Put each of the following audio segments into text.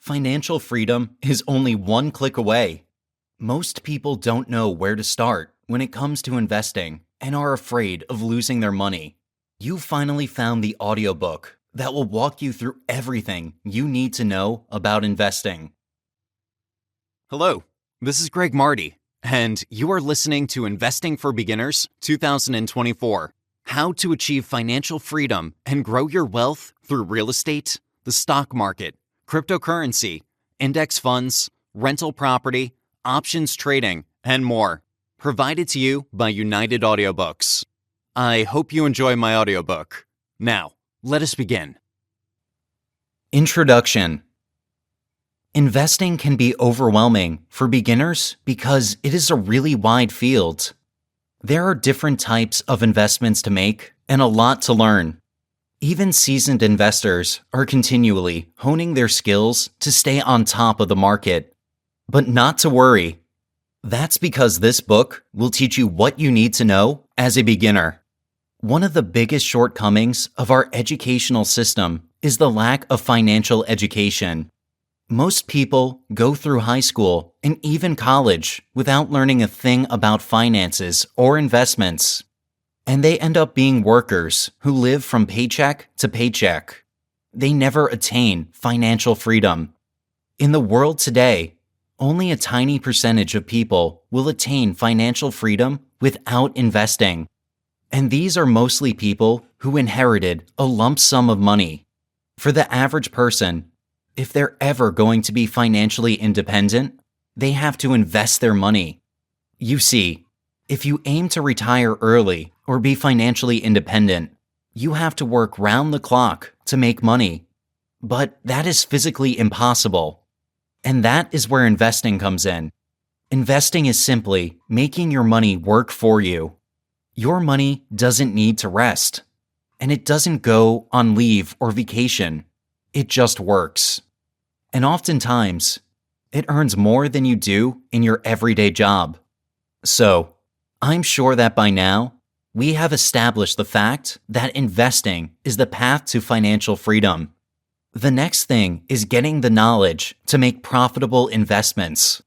Financial freedom is only one click away. Most people don't know where to start when it comes to investing and are afraid of losing their money. You finally found the audiobook that will walk you through everything you need to know about investing. Hello, this is Greg Marty, and you are listening to Investing for Beginners 2024. How to achieve financial freedom and grow your wealth through real estate, the stock market, cryptocurrency, index funds, rental property, options trading, and more. Provided to you by United Audiobooks. I hope you enjoy my audiobook. Now, let us begin. Introduction. Investing can be overwhelming for beginners because it is a really wide field. There are different types of investments to make and a lot to learn. Even seasoned investors are continually honing their skills to stay on top of the market. But not to worry. That's because this book will teach you what you need to know as a beginner. One of the biggest shortcomings of our educational system is the lack of financial education. Most people go through high school and even college without learning a thing about finances or investments. And they end up being workers who live from paycheck to paycheck. They never attain financial freedom. In the world today, only a tiny percentage of people will attain financial freedom without investing. And these are mostly people who inherited a lump sum of money. For the average person, if they're ever going to be financially independent, they have to invest their money. You see, if you aim to retire early or be financially independent, you have to work round the clock to make money. But that is physically impossible. And that is where investing comes in. Investing is simply making your money work for you. Your money doesn't need to rest. And it doesn't go on leave or vacation. It just works. And oftentimes, it earns more than you do in your everyday job. So, I'm sure that by now, we have established the fact that investing is the path to financial freedom. The next thing is getting the knowledge to make profitable investments.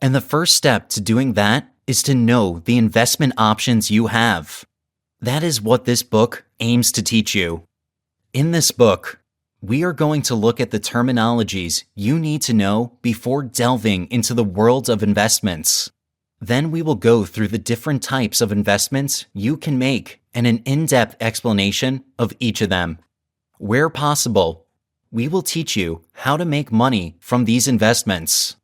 And the first step to doing that is to know the investment options you have. That is what this book aims to teach you. In this book, we are going to look at the terminologies you need to know before delving into the world of investments. Then we will go through the different types of investments you can make and an in-depth explanation of each of them. Where possible, we will teach you how to make money from these investments.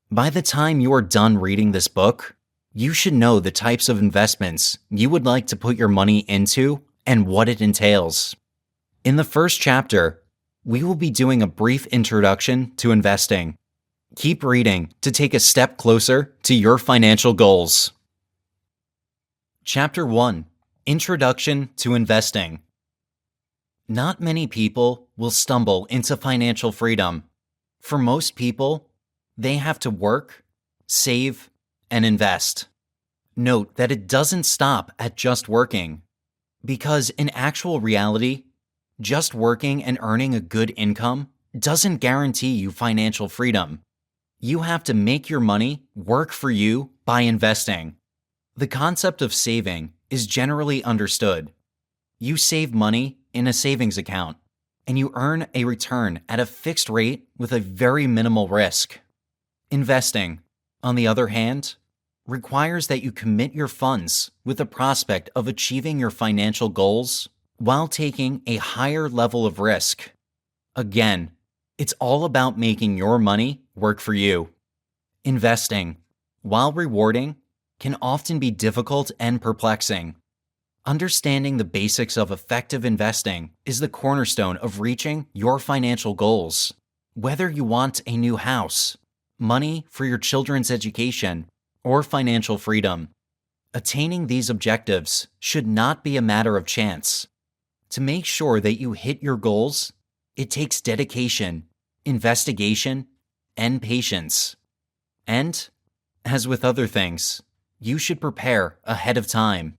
By the time you are done reading this book, you should know the types of investments you would like to put your money into and what it entails. In the first chapter, we will be doing a brief introduction to investing. Keep reading to take a step closer to your financial goals. Chapter 1: Introduction to Investing. Not many people will stumble into financial freedom. For most people, they have to work, save, and invest. Note that it doesn't stop at just working, because in actual reality, just working and earning a good income doesn't guarantee you financial freedom. You have to make your money work for you by investing. The concept of saving is generally understood. You save money in a savings account, and you earn a return at a fixed rate with a very minimal risk. Investing, on the other hand, requires that you commit your funds with the prospect of achieving your financial goals while taking a higher level of risk. Again, it's all about making your money work for you. Investing, while rewarding, can often be difficult and perplexing. Understanding the basics of effective investing is the cornerstone of reaching your financial goals. Whether you want a new house, money for your children's education, or financial freedom, attaining these objectives should not be a matter of chance. To make sure that you hit your goals, it takes dedication, investigation, and patience. And, as with other things, you should prepare ahead of time.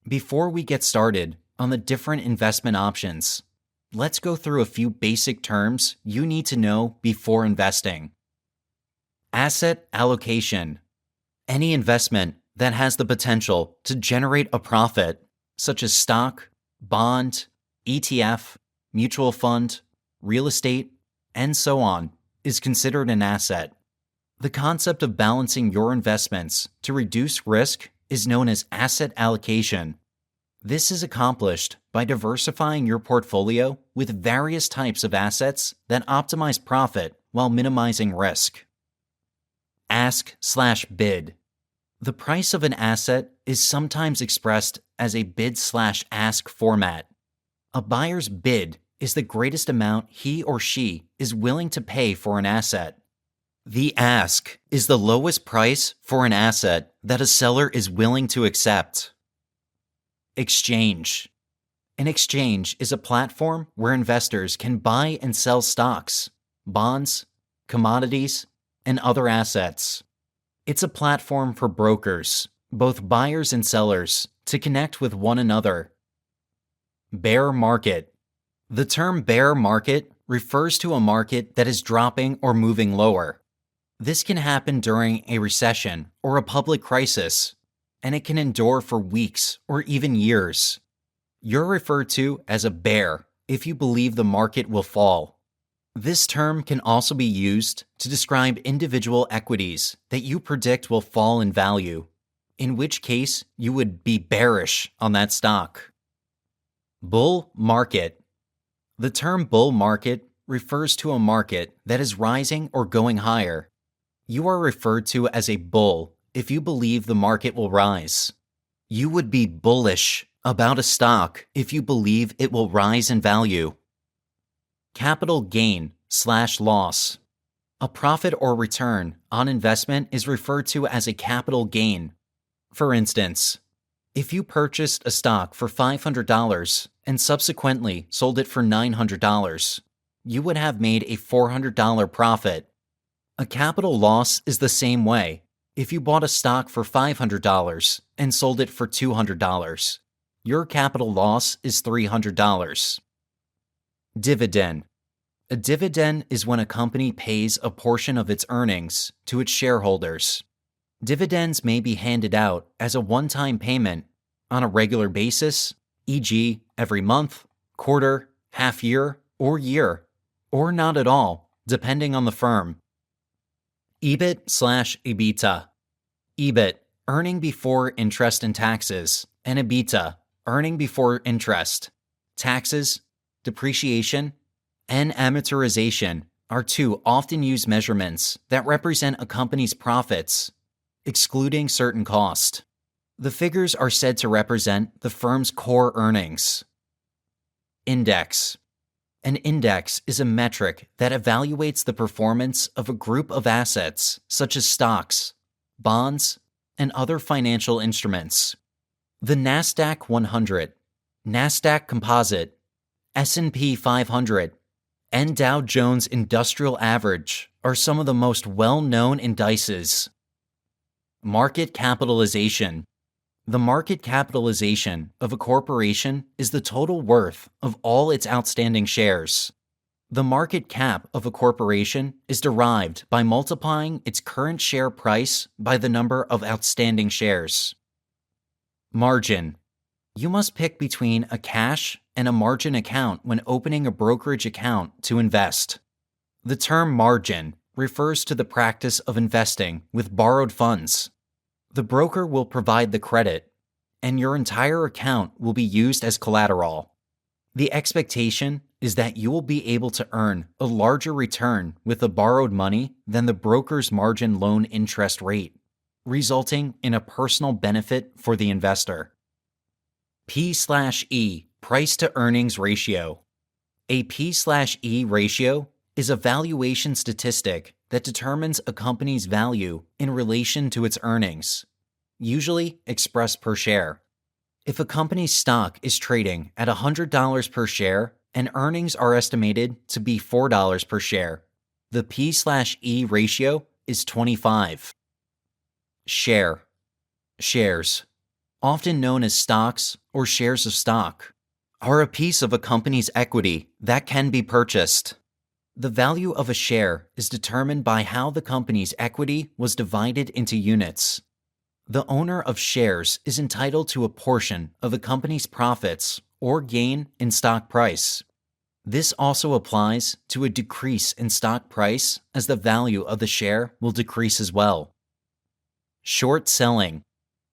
Before we get started on the different investment options, let's go through a few basic terms you need to know before investing. Asset allocation. Any investment that has the potential to generate a profit, such as stock, bond, ETF, mutual fund, real estate, and so on, is considered an asset. The concept of balancing your investments to reduce risk is known as asset allocation. This is accomplished by diversifying your portfolio with various types of assets that optimize profit while minimizing risk. Ask/bid. The price of an asset is sometimes expressed as a bid/ask format. A buyer's bid is the greatest amount he or she is willing to pay for an asset. The ask is the lowest price for an asset that a seller is willing to accept. Exchange. An exchange is a platform where investors can buy and sell stocks, bonds, commodities, and other assets. It's a platform for brokers, both buyers and sellers, to connect with one another. Bear market. The term bear market refers to a market that is dropping or moving lower. This can happen during a recession or a public crisis, and it can endure for weeks or even years. You're referred to as a bear if you believe the market will fall. This term can also be used to describe individual equities that you predict will fall in value, in which case you would be bearish on that stock. Bull market. The term bull market refers to a market that is rising or going higher. You are referred to as a bull if you believe the market will rise. You would be bullish about a stock if you believe it will rise in value. Capital gain/loss. A profit or return on investment is referred to as a capital gain. For instance, if you purchased a stock for $500 and subsequently sold it for $900, you would have made a $400 profit. A capital loss is the same way. If you bought a stock for $500 and sold it for $200, your capital loss is $300. Dividend. A dividend is when a company pays a portion of its earnings to its shareholders. Dividends may be handed out as a one-time payment on a regular basis, e.g., every month, quarter, half year, or not at all, depending on the firm. EBIT/EBITDA. EBIT, earning before interest and taxes, and EBITDA, earning before interest, taxes, depreciation, and amortization are two often used measurements that represent a company's profits, excluding certain costs. The figures are said to represent the firm's core earnings. Index. An index is a metric that evaluates the performance of a group of assets, such as stocks, bonds, and other financial instruments. The NASDAQ 100, NASDAQ Composite, S&P 500, and Dow Jones Industrial Average are some of the most well-known indices. Market capitalization. The market capitalization of a corporation is the total worth of all its outstanding shares. The market cap of a corporation is derived by multiplying its current share price by the number of outstanding shares. Margin. You must pick between a cash and a margin account when opening a brokerage account to invest. The term margin refers to the practice of investing with borrowed funds. The broker will provide the credit, and your entire account will be used as collateral. The expectation is that you will be able to earn a larger return with the borrowed money than the broker's margin loan interest rate, resulting in a personal benefit for the investor. P/E, price to earnings ratio. A P/E ratio is a valuation statistic that determines a company's value in relation to its earnings, usually expressed per share. If a company's stock is trading at $100 per share and earnings are estimated to be $4 per share, the P/E ratio is 25. Shares, often known as stocks or shares of stock, are a piece of a company's equity that can be purchased. The value of a share is determined by how the company's equity was divided into units. The owner of shares is entitled to a portion of the company's profits or gain in stock price. This also applies to a decrease in stock price, as the value of the share will decrease as well. Short selling.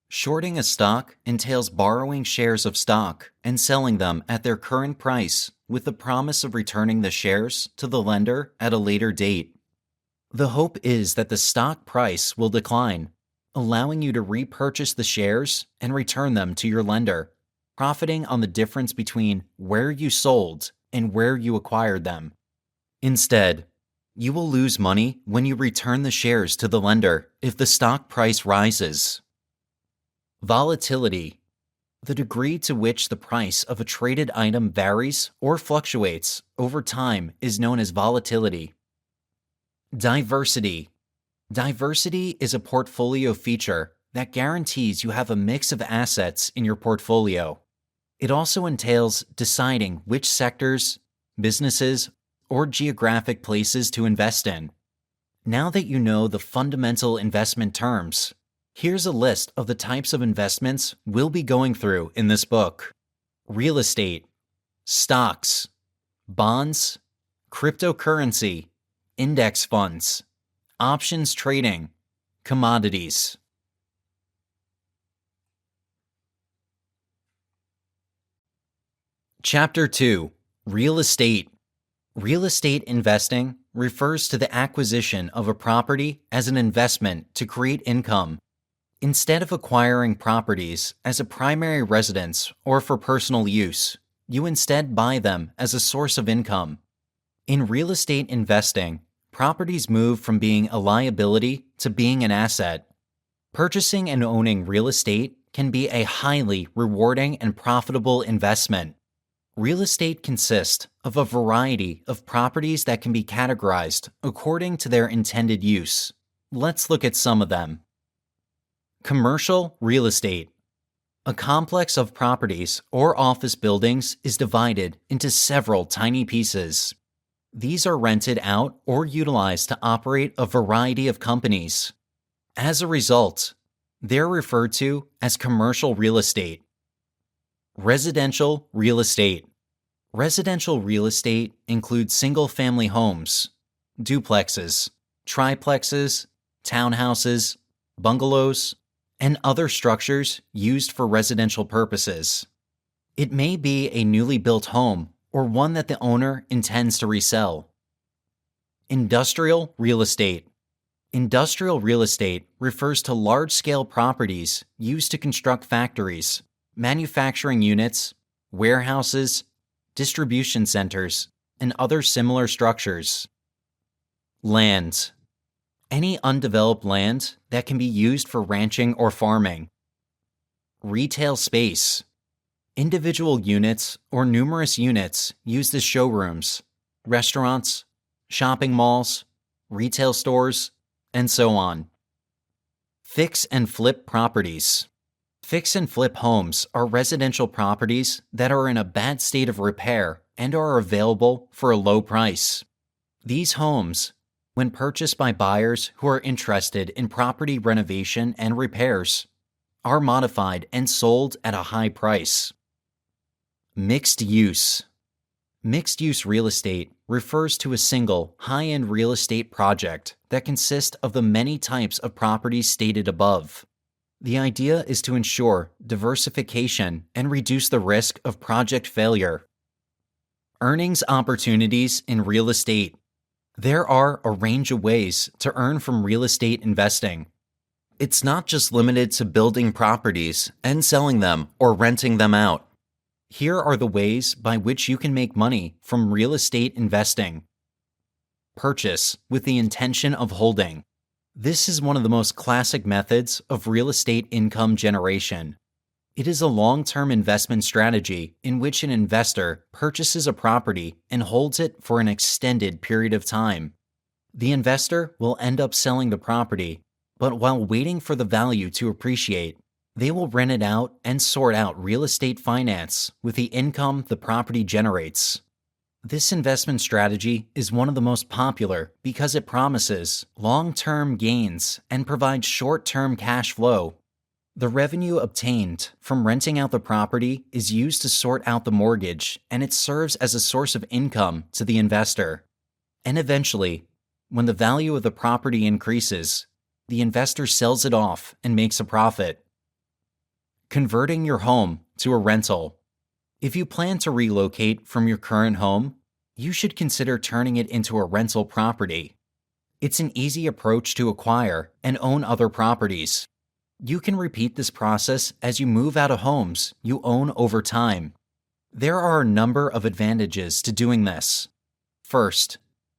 Shorting a stock entails borrowing shares of stock and selling them at their current price with the promise of returning the shares to the lender at a later date. The hope is that the stock price will decline, allowing you to repurchase the shares and return them to your lender, profiting on the difference between where you sold and where you acquired them. Instead, you will lose money when you return the shares to the lender if the stock price rises. Volatility. The degree to which the price of a traded item varies or fluctuates over time is known as volatility. Diversity. Diversity is a portfolio feature that guarantees you have a mix of assets in your portfolio. It also entails deciding which sectors, businesses, or geographic places to invest in. Now that you know the fundamental investment terms, here's a list of the types of investments we'll be going through in this book: real estate, stocks, bonds, cryptocurrency, index funds, options trading, commodities. Chapter 2. Real estate. Real estate investing refers to the acquisition of a property as an investment to create income. Instead of acquiring properties as a primary residence or for personal use, you instead buy them as a source of income. In real estate investing, properties move from being a liability to being an asset. Purchasing and owning real estate can be a highly rewarding and profitable investment. Real estate consists of a variety of properties that can be categorized according to their intended use. Let's look at some of them. Commercial real estate. A complex of properties or office buildings is divided into several tiny pieces. These are rented out or utilized to operate a variety of companies. As a result, they're referred to as commercial real estate. Residential real estate. Residential real estate includes single-family homes, duplexes, triplexes, townhouses, bungalows, and other structures used for residential purposes. It may be a newly built home or one that the owner intends to resell. Industrial real estate. Industrial real estate refers to large-scale properties used to construct factories, manufacturing units, warehouses, distribution centers, and other similar structures. Land. Any undeveloped land that can be used for ranching or farming. Retail space. Individual units or numerous units used as showrooms, restaurants, shopping malls, retail stores, and so on. Fix and flip properties. Fix and flip homes are residential properties that are in a bad state of repair and are available for a low price. These homes, when purchased by buyers who are interested in property renovation and repairs, are modified and sold at a high price. Mixed use. Mixed-use real estate refers to a single, high-end real estate project that consists of the many types of properties stated above. The idea is to ensure diversification and reduce the risk of project failure. Earnings opportunities in real estate. There are a range of ways to earn from real estate investing. It's not just limited to building properties and selling them or renting them out. Here are the ways by which you can make money from real estate investing. Purchase with the intention of holding. This is one of the most classic methods of real estate income generation. It is a long-term investment strategy in which an investor purchases a property and holds it for an extended period of time. The investor will end up selling the property, but while waiting for the value to appreciate, They will rent it out and sort out real estate finance with the income the property generates. This investment strategy is one of the most popular because it promises long-term gains and provides short-term cash flow. The revenue obtained from renting out the property is used to sort out the mortgage, and it serves as a source of income to the investor. And eventually, when the value of the property increases, the investor sells it off and makes a profit. Converting your home to a rental. If you plan to relocate from your current home, you should consider turning it into a rental property. It's an easy approach to acquire and own other properties. You can repeat this process as you move out of homes you own over time. There are a number of advantages to doing this. First,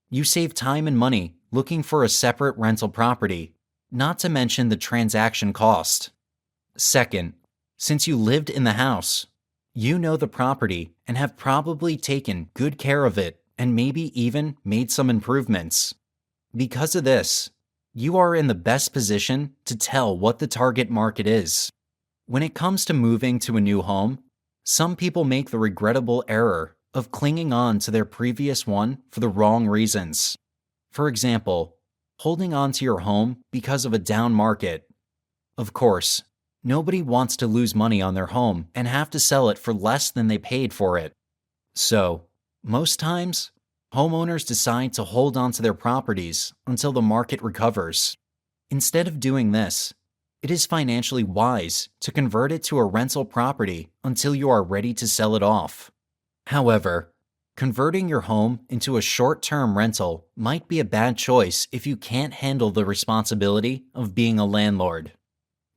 you save time and money looking for a separate rental property, not to mention the transaction cost. Second, since you lived in the house, you know the property and have probably taken good care of it and maybe even made some improvements. Because of this, you are in the best position to tell what the target market is. When it comes to moving to a new home, some people make the regrettable error of clinging on to their previous one for the wrong reasons. For example, holding on to your home because of a down market. Of course, nobody wants to lose money on their home and have to sell it for less than they paid for it. So, most times, homeowners decide to hold on to their properties until the market recovers. Instead of doing this, it is financially wise to convert it to a rental property until you are ready to sell it off. However, converting your home into a short-term rental might be a bad choice if you can't handle the responsibility of being a landlord.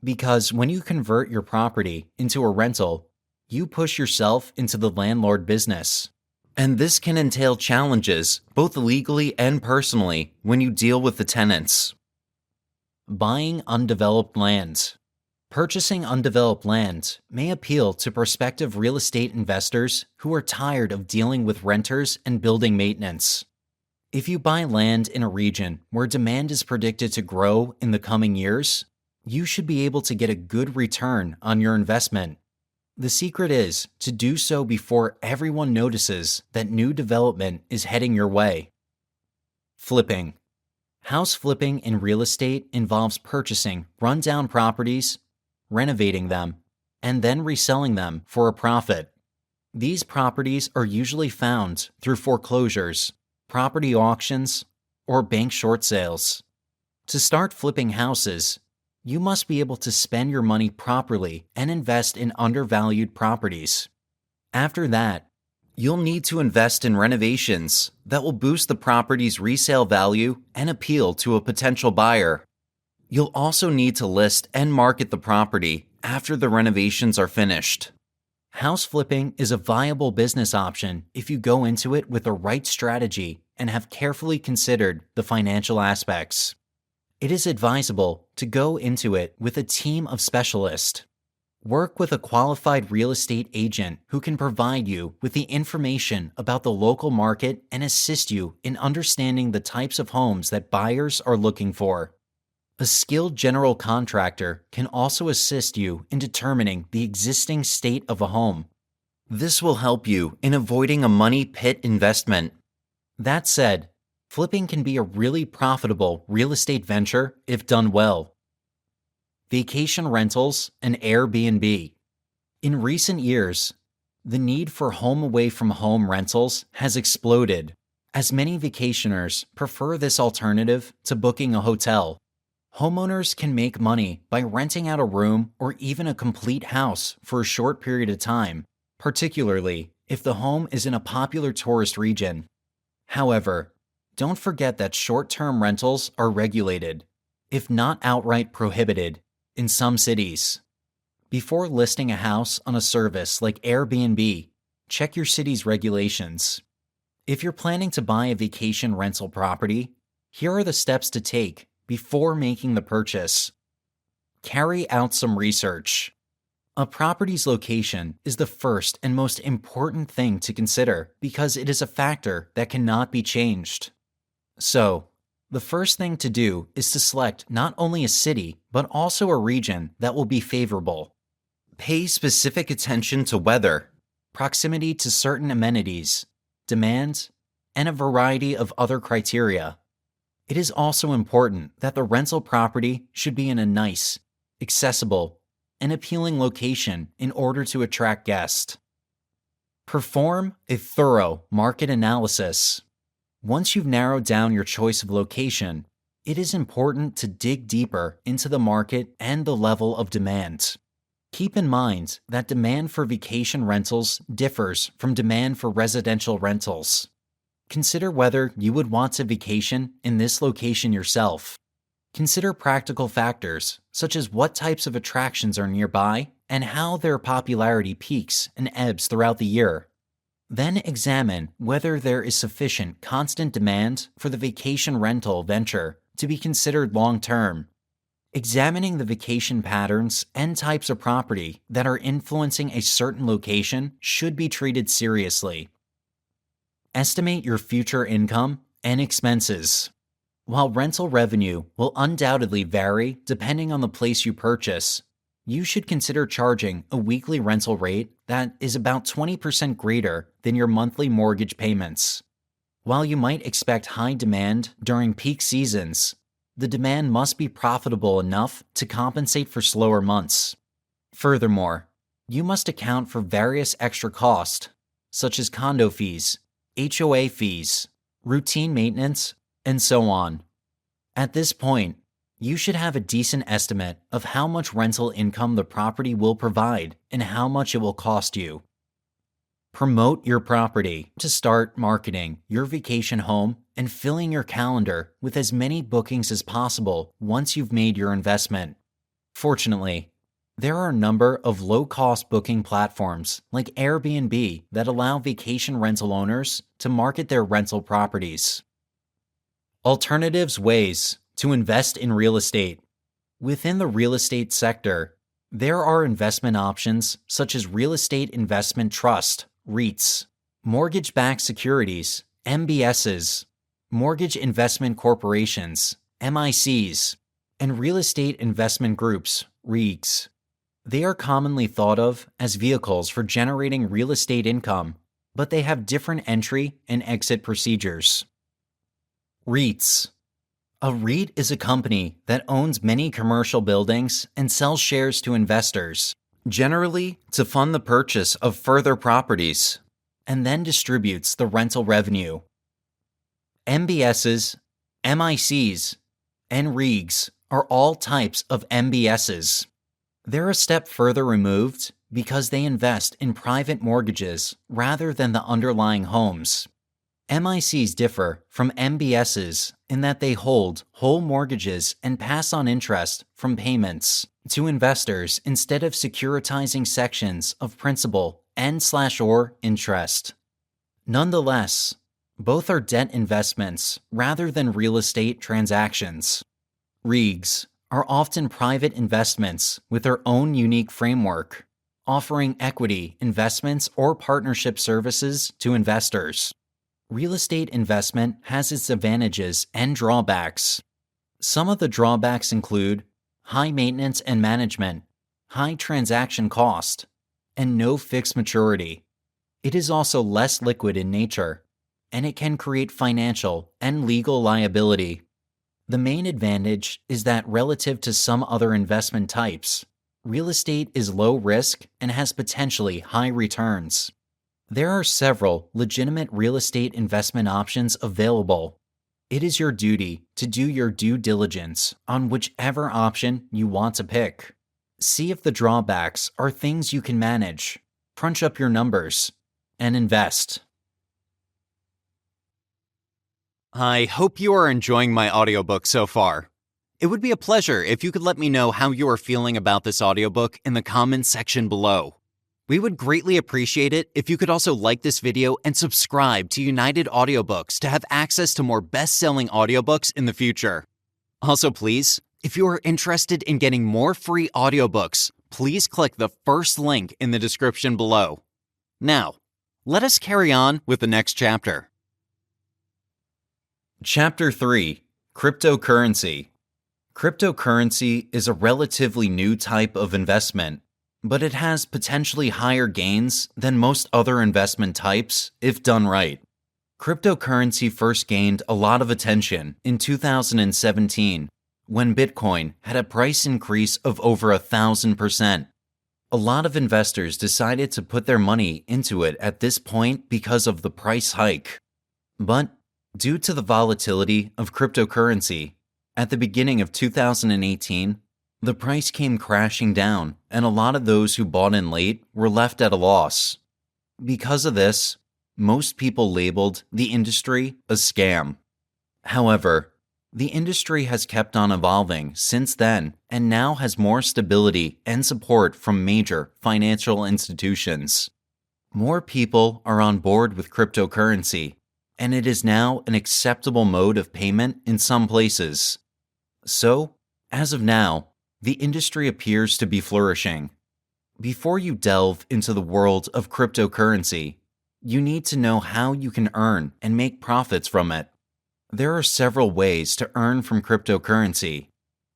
Because when you convert your property into a rental, you push yourself into the landlord business. And this can entail challenges, both legally and personally, when you deal with the tenants. Buying undeveloped land. Purchasing undeveloped land may appeal to prospective real estate investors who are tired of dealing with renters and building maintenance. If you buy land in a region where demand is predicted to grow in the coming years, you should be able to get a good return on your investment. The secret is to do so before everyone notices that new development is heading your way. Flipping. House flipping in real estate involves purchasing rundown properties, renovating them, and then reselling them for a profit. These properties are usually found through foreclosures, property auctions, or bank short sales. To start flipping houses, you must be able to spend your money properly and invest in undervalued properties. After that, you'll need to invest in renovations that will boost the property's resale value and appeal to a potential buyer. You'll also need to list and market the property after the renovations are finished. House flipping is a viable business option if you go into it with the right strategy and have carefully considered the financial aspects. It is advisable to go into it with a team of specialists. Work with a qualified real estate agent who can provide you with the information about the local market and assist you in understanding the types of homes that buyers are looking for. A skilled general contractor can also assist you in determining the existing state of a home. This will help you in avoiding a money pit investment. That said, flipping can be a really profitable real estate venture if done well. Vacation rentals and Airbnb. In recent years, the need for home-away-from-home rentals has exploded, as many vacationers prefer this alternative to booking a hotel. Homeowners can make money by renting out a room or even a complete house for a short period of time, particularly if the home is in a popular tourist region. However, don't forget that short-term rentals are regulated, if not outright prohibited, in some cities. Before listing a house on a service like Airbnb, check your city's regulations. If you're planning to buy a vacation rental property, here are the steps to take before making the purchase. Carry out some research. A property's location is the first and most important thing to consider because it is a factor that cannot be changed. So, the first thing to do is to select not only a city, but also a region that will be favorable. Pay specific attention to weather, proximity to certain amenities, demand, and a variety of other criteria. It is also important that the rental property should be in a nice, accessible, and appealing location in order to attract guests. Perform a thorough market analysis. Once you've narrowed down your choice of location, it is important to dig deeper into the market and the level of demand. Keep in mind that demand for vacation rentals differs from demand for residential rentals. Consider whether you would want to vacation in this location yourself. Consider practical factors, such as what types of attractions are nearby and how their popularity peaks and ebbs throughout the year. Then examine whether there is sufficient constant demand for the vacation rental venture to be considered long-term. Examining the vacation patterns and types of property that are influencing a certain location should be treated seriously. Estimate your future income and expenses. While rental revenue will undoubtedly vary depending on the place you purchase, you should consider charging a weekly rental rate that is about 20% greater than your monthly mortgage payments. While you might expect high demand during peak seasons, the demand must be profitable enough to compensate for slower months. Furthermore, you must account for various extra costs, such as condo fees, HOA fees, routine maintenance, and so on. At this point, you should have a decent estimate of how much rental income the property will provide and how much it will cost you. Promote your property to start marketing your vacation home and filling your calendar with as many bookings as possible once you've made your investment. Fortunately, there are a number of low-cost booking platforms like Airbnb that allow vacation rental owners to market their rental properties. Alternatives ways to invest in real estate. Within the real estate sector, there are investment options such as real estate investment trust, REITs, mortgage-backed securities, MBSs, mortgage investment corporations, MICs, and real estate investment groups, REIGs. They are commonly thought of as vehicles for generating real estate income, but they have different entry and exit procedures. REITs. A REIT is a company that owns many commercial buildings and sells shares to investors, generally to fund the purchase of further properties, and then distributes the rental revenue. MBSs, MICs, and REIGs are all types of MBSs. They're a step further removed because they invest in private mortgages rather than the underlying homes. MICs differ from MBSs in that they hold whole mortgages and pass on interest from payments to investors instead of securitizing sections of principal and/or interest. Nonetheless, both are debt investments rather than real estate transactions. REIGs are often private investments with their own unique framework, offering equity, investments, or partnership services to investors. Real estate investment has its advantages and drawbacks. Some of the drawbacks include high maintenance and management, high transaction cost, and no fixed maturity. It is also less liquid in nature, and it can create financial and legal liability. The main advantage is that relative to some other investment types, real estate is low risk and has potentially high returns. There are several legitimate real estate investment options available. It is your duty to do your due diligence on whichever option you want to pick. See if the drawbacks are things you can manage, crunch up your numbers, and invest. I hope you are enjoying my audiobook so far. It would be a pleasure if you could let me know how you are feeling about this audiobook in the comments section below. We would greatly appreciate it if you could also like this video and subscribe to United Audiobooks to have access to more best-selling audiobooks in the future. Also, please, if you are interested in getting more free audiobooks, please click the first link in the description below. Now, let us carry on with the next chapter. Chapter 3: Cryptocurrency. Cryptocurrency is a relatively new type of investment. but it has potentially higher gains than most other investment types if done right. Cryptocurrency first gained a lot of attention in 2017 when Bitcoin had a price increase of over 1,000%. A lot of investors decided to put their money into it at this point because of the price hike. But due to the volatility of cryptocurrency, at the beginning of 2018, the price came crashing down, and a lot of those who bought in late were left at a loss. Because of this, most people labeled the industry a scam. However, the industry has kept on evolving since then and now has more stability and support from major financial institutions. More people are on board with cryptocurrency, and it is now an acceptable mode of payment in some places. So, as of now, the industry appears to be flourishing. Before you delve into the world of cryptocurrency, you need to know how you can earn and make profits from it. There are several ways to earn from cryptocurrency.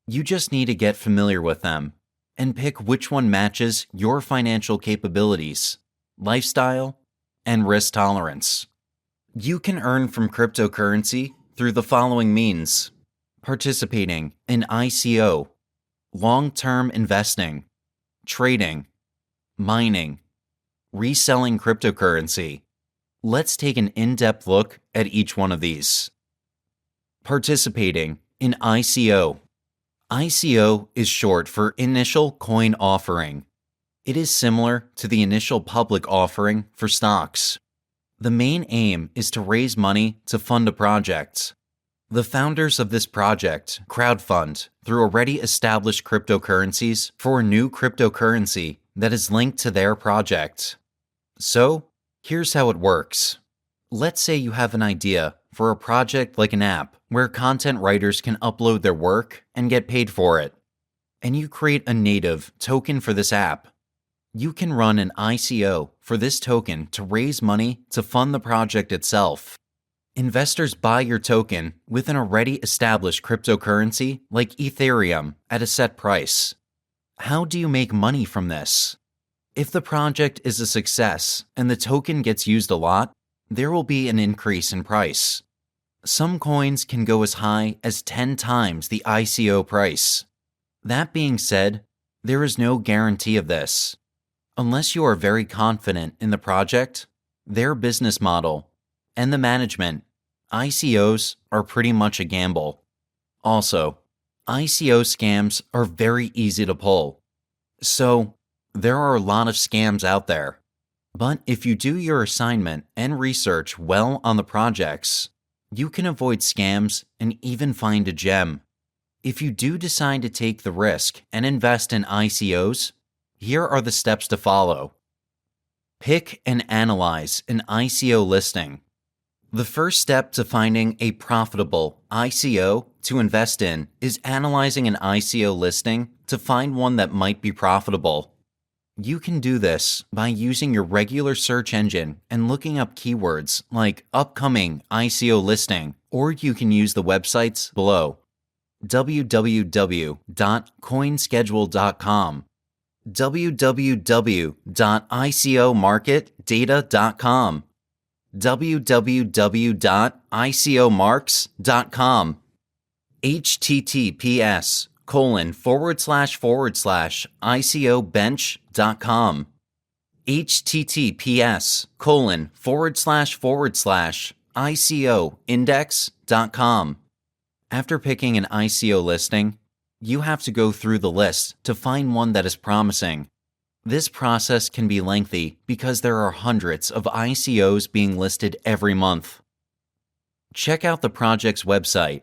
You just need to get familiar with them and pick which one matches your financial capabilities, lifestyle, and risk tolerance. You can earn from cryptocurrency through the following means: participating in ICO, long-term investing, trading, mining, reselling cryptocurrency. Let's take an in-depth look at each one of these. Participating in ICO. ICO is short for Initial Coin Offering. It is similar to the initial public offering for stocks. The main aim is to raise money to fund a project. The founders of this project crowdfund through already established cryptocurrencies for a new cryptocurrency that is linked to their project. So, here's how it works. Let's say you have an idea for a project like an app where content writers can upload their work and get paid for it, and you create a native token for this app. You can run an ICO for this token to raise money to fund the project itself. Investors buy your token with an already established cryptocurrency like Ethereum at a set price. How do you make money from this? If the project is a success and the token gets used a lot, there will be an increase in price. Some coins can go as high as 10 times the ICO price. That being said, there is no guarantee of this. Unless you are very confident in the project, their business model, and the management, ICOs are pretty much a gamble. Also, ICO scams are very easy to pull. So, there are a lot of scams out there. But if you do your assignment and research well on the projects, you can avoid scams and even find a gem. If you do decide to take the risk and invest in ICOs, here are the steps to follow. Pick and analyze an ICO listing. The first step to finding a profitable ICO to invest in is analyzing an ICO listing to find one that might be profitable. You can do this by using your regular search engine and looking up keywords like upcoming ICO listing, or you can use the websites below: www.coinschedule.com, www.icomarketdata.com, www.icomarks.com, https://icobench.com, https://icoindex.com. After picking an ICO listing, you have to go through the list to find one that is promising. This process can be lengthy because there are hundreds of ICOs being listed every month. Check out the project's website.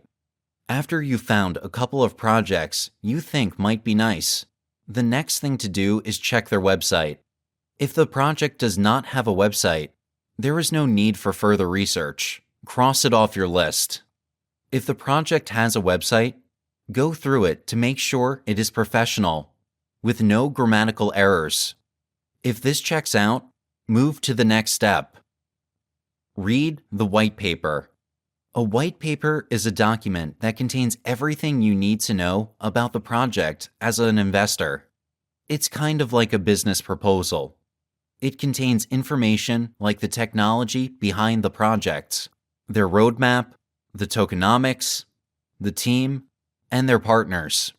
After you've found a couple of projects you think might be nice, the next thing to do is check their website. If the project does not have a website, there is no need for further research. Cross it off your list. If the project has a website, go through it to make sure it is professional, with no grammatical errors. If this checks out, move to the next step. Read the white paper. A white paper is a document that contains everything you need to know about the project as an investor. It's kind of like a business proposal. It contains information like the technology behind the project, their roadmap, the tokenomics, the team, and their partners.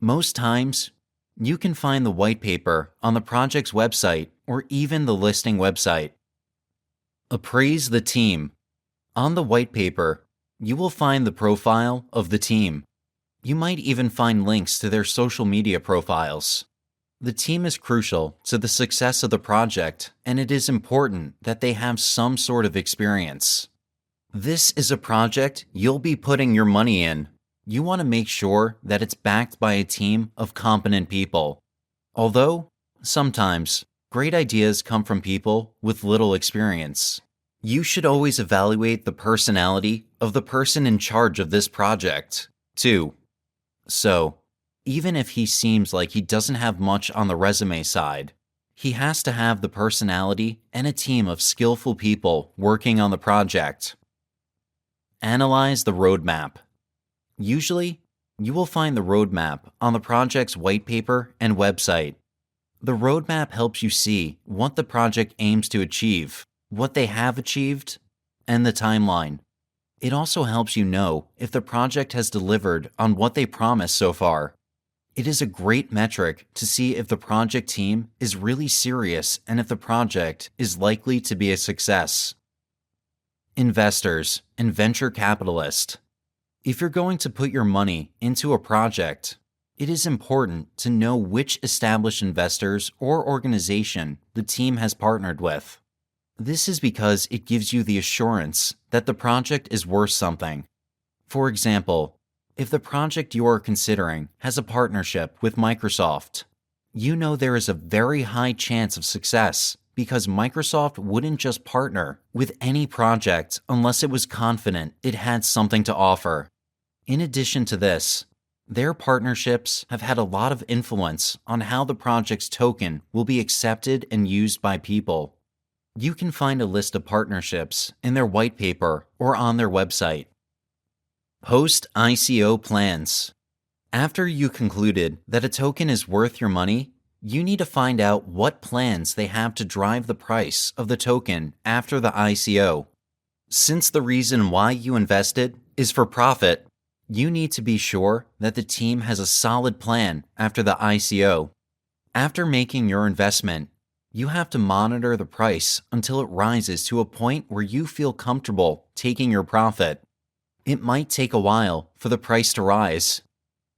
Most times, you can find the white paper on the project's website or even the listing website. Appraise the team. On the white paper, you will find the profile of the team. You might even find links to their social media profiles. The team is crucial to the success of the project, and it is important that they have some sort of experience. This is a project you'll be putting your money in. You want to make sure that it's backed by a team of competent people. Although, sometimes, great ideas come from people with little experience. You should always evaluate the personality of the person in charge of this project, too. So, even if he seems like he doesn't have much on the resume side, he has to have the personality and a team of skillful people working on the project. Analyze the roadmap. Usually, you will find the roadmap on the project's white paper and website. The roadmap helps you see what the project aims to achieve, what they have achieved, and the timeline. It also helps you know if the project has delivered on what they promised so far. It is a great metric to see if the project team is really serious and if the project is likely to be a success. Investors and venture capitalists. If you're going to put your money into a project, it is important to know which established investors or organization the team has partnered with. This is because it gives you the assurance that the project is worth something. For example, if the project you are considering has a partnership with Microsoft, you know there is a very high chance of success because Microsoft wouldn't just partner with any project unless it was confident it had something to offer. In addition to this, their partnerships have had a lot of influence on how the project's token will be accepted and used by people. You can find a list of partnerships in their white paper or on their website. Post-ICO plans. After you concluded that a token is worth your money, you need to find out what plans they have to drive the price of the token after the ICO. Since the reason why you invested is for profit, you need to be sure that the team has a solid plan after the ICO. After making your investment, you have to monitor the price until it rises to a point where you feel comfortable taking your profit. It might take a while for the price to rise.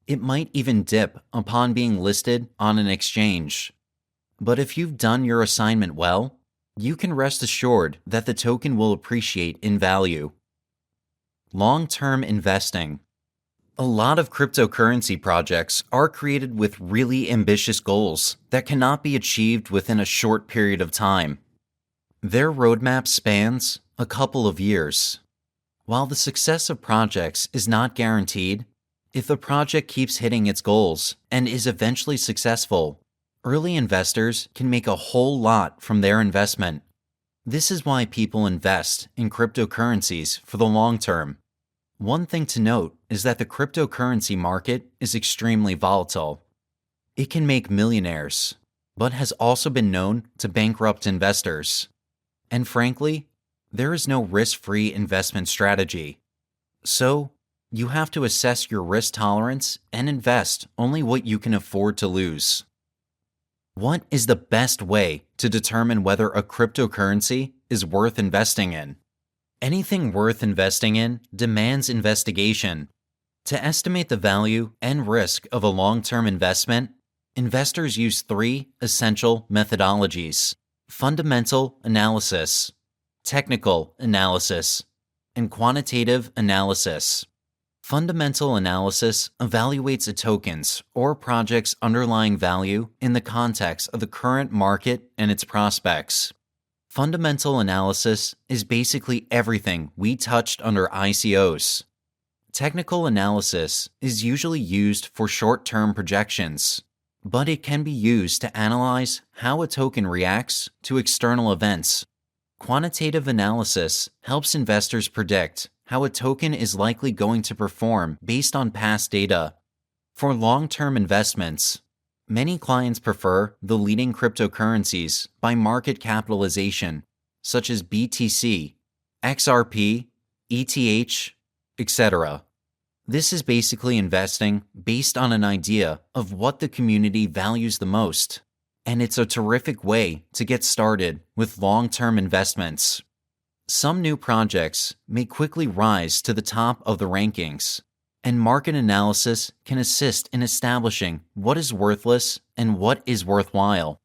It might even dip upon being listed on an exchange. But if you've done your assignment well, you can rest assured that the token will appreciate in value. Long-term investing. A lot of cryptocurrency projects are created with really ambitious goals that cannot be achieved within a short period of time. Their roadmap spans a couple of years. While the success of projects is not guaranteed, if the project keeps hitting its goals and is eventually successful, early investors can make a whole lot from their investment. This is why people invest in cryptocurrencies for the long term. One thing to note is that the cryptocurrency market is extremely volatile. It can make millionaires, but has also been known to bankrupt investors. And frankly, there is no risk-free investment strategy. So, you have to assess your risk tolerance and invest only what you can afford to lose. What is the best way to determine whether a cryptocurrency is worth investing in? Anything worth investing in demands investigation. To estimate the value and risk of a long-term investment, investors use three essential methodologies: fundamental analysis, technical analysis, and quantitative analysis. Fundamental analysis evaluates a token's or project's underlying value in the context of the current market and its prospects. Fundamental analysis is basically everything we touched under ICOs. Technical analysis is usually used for short-term projections, but it can be used to analyze how a token reacts to external events. Quantitative analysis helps investors predict how a token is likely going to perform based on past data. For long-term investments, Many clients prefer the leading cryptocurrencies by market capitalization, such as BTC, XRP, ETH, etc. This is basically investing based on an idea of what the community values the most, and it's a terrific way to get started with long-term investments. Some new projects may quickly rise to the top of the rankings, and market analysis can assist in establishing what is worthless and what is worthwhile.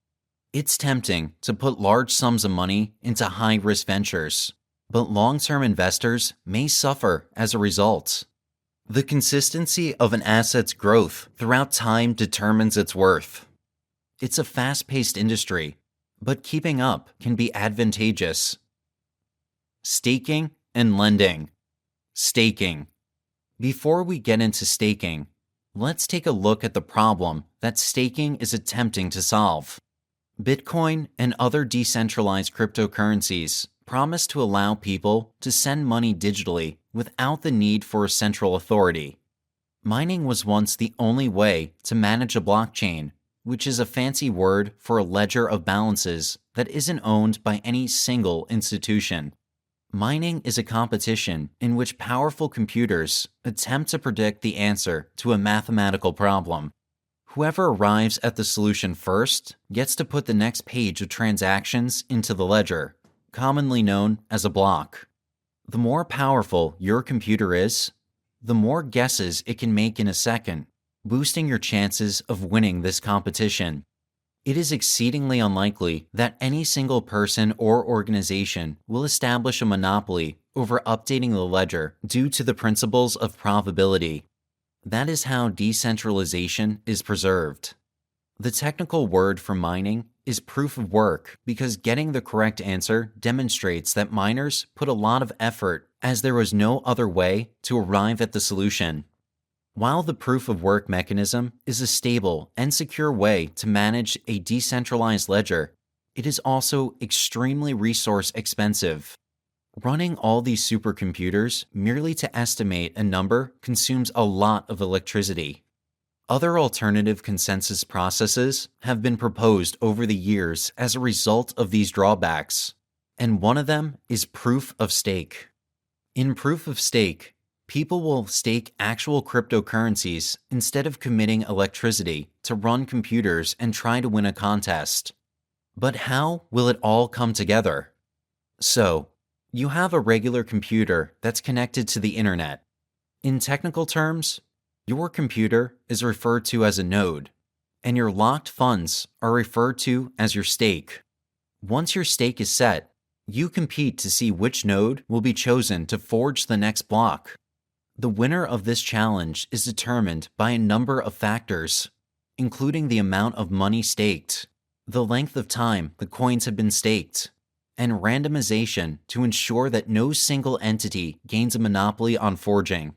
It's tempting to put large sums of money into high-risk ventures, but long-term investors may suffer as a result. The consistency of an asset's growth throughout time determines its worth. It's a fast-paced industry, but keeping up can be advantageous. Staking and lending. Staking. Before we get into staking, let's take a look at the problem that staking is attempting to solve. Bitcoin and other decentralized cryptocurrencies promise to allow people to send money digitally without the need for a central authority. Mining was once the only way to manage a blockchain, which is a fancy word for a ledger of balances that isn't owned by any single institution. Mining is a competition in which powerful computers attempt to predict the answer to a mathematical problem. Whoever arrives at the solution first gets to put the next page of transactions into the ledger, commonly known as a block. The more powerful your computer is, the more guesses it can make in a second, boosting your chances of winning this competition. It is exceedingly unlikely that any single person or organization will establish a monopoly over updating the ledger due to the principles of probability. That is how decentralization is preserved. The technical word for mining is proof of work because getting the correct answer demonstrates that miners put a lot of effort as there was no other way to arrive at the solution. While the proof of work mechanism is a stable and secure way to manage a decentralized ledger, it is also extremely resource expensive. Running all these supercomputers merely to estimate a number consumes a lot of electricity. Other alternative consensus processes have been proposed over the years as a result of these drawbacks, and one of them is proof of stake. In proof of stake, people will stake actual cryptocurrencies instead of committing electricity to run computers and try to win a contest. But how will it all come together? So, you have a regular computer that's connected to the internet. In technical terms, your computer is referred to as a node, and your locked funds are referred to as your stake. Once your stake is set, you compete to see which node will be chosen to forge the next block. The winner of this challenge is determined by a number of factors, including the amount of money staked, the length of time the coins have been staked, and randomization to ensure that no single entity gains a monopoly on forging.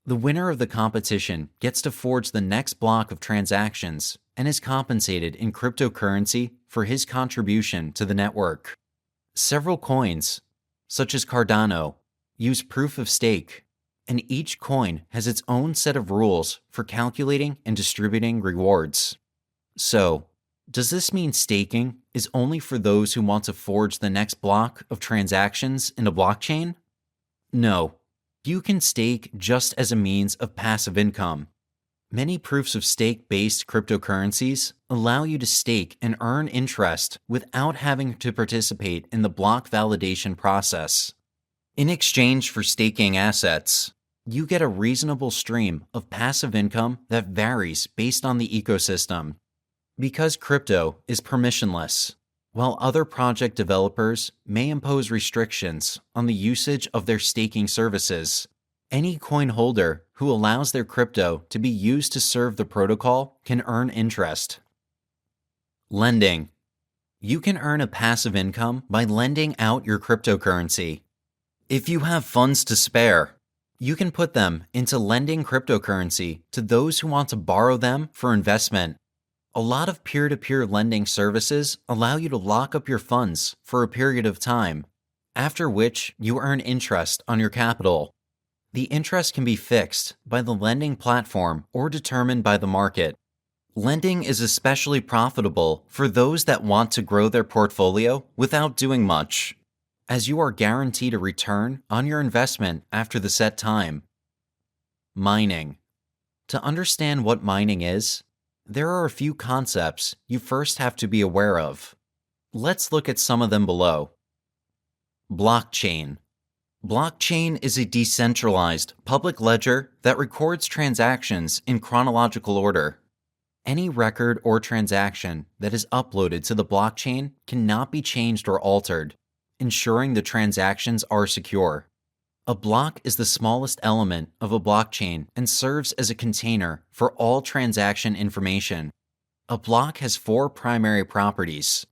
The winner of the competition gets to forge the next block of transactions and is compensated in cryptocurrency for his contribution to the network. Several coins, such as Cardano, use proof of stake, and each coin has its own set of rules for calculating and distributing rewards. So, does this mean staking is only for those who want to forge the next block of transactions in a blockchain? No. You can stake just as a means of passive income. Many proofs of stake-based cryptocurrencies allow you to stake and earn interest without having to participate in the block validation process. In exchange for staking assets, you get a reasonable stream of passive income that varies based on the ecosystem. Because crypto is permissionless, while other project developers may impose restrictions on the usage of their staking services, any coin holder who allows their crypto to be used to serve the protocol can earn interest. Lending. You can earn a passive income by lending out your cryptocurrency. If you have funds to spare, you can put them into lending cryptocurrency to those who want to borrow them for investment. A lot of peer-to-peer lending services allow you to lock up your funds for a period of time, after which you earn interest on your capital. The interest can be fixed by the lending platform or determined by the market. Lending is especially profitable for those that want to grow their portfolio without doing much, as you are guaranteed a return on your investment after the set time. Mining. To understand what mining is, there are a few concepts you first have to be aware of. Let's look at some of them below. Blockchain. Blockchain is a decentralized public ledger that records transactions in chronological order. Any record or transaction that is uploaded to the blockchain cannot be changed or altered, ensuring the transactions are secure. A block is the smallest element of a blockchain and serves as a container for all transaction information. A block has 4 primary properties.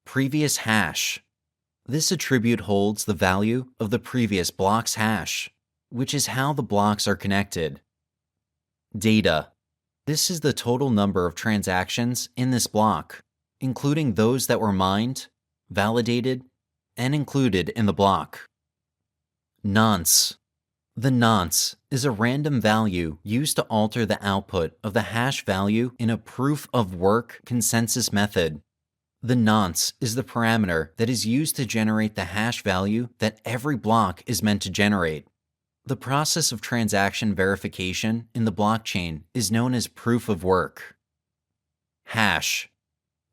Previous hash. This attribute holds the value of the previous block's hash, which is how the blocks are connected. Data. This is the total number of transactions in this block, including those that were mined, validated, and included in the block. Nonce. The nonce is a random value used to alter the output of the hash value in a proof-of-work consensus method. The nonce is the parameter that is used to generate the hash value that every block is meant to generate. The process of transaction verification in the blockchain is known as proof of work. Hash.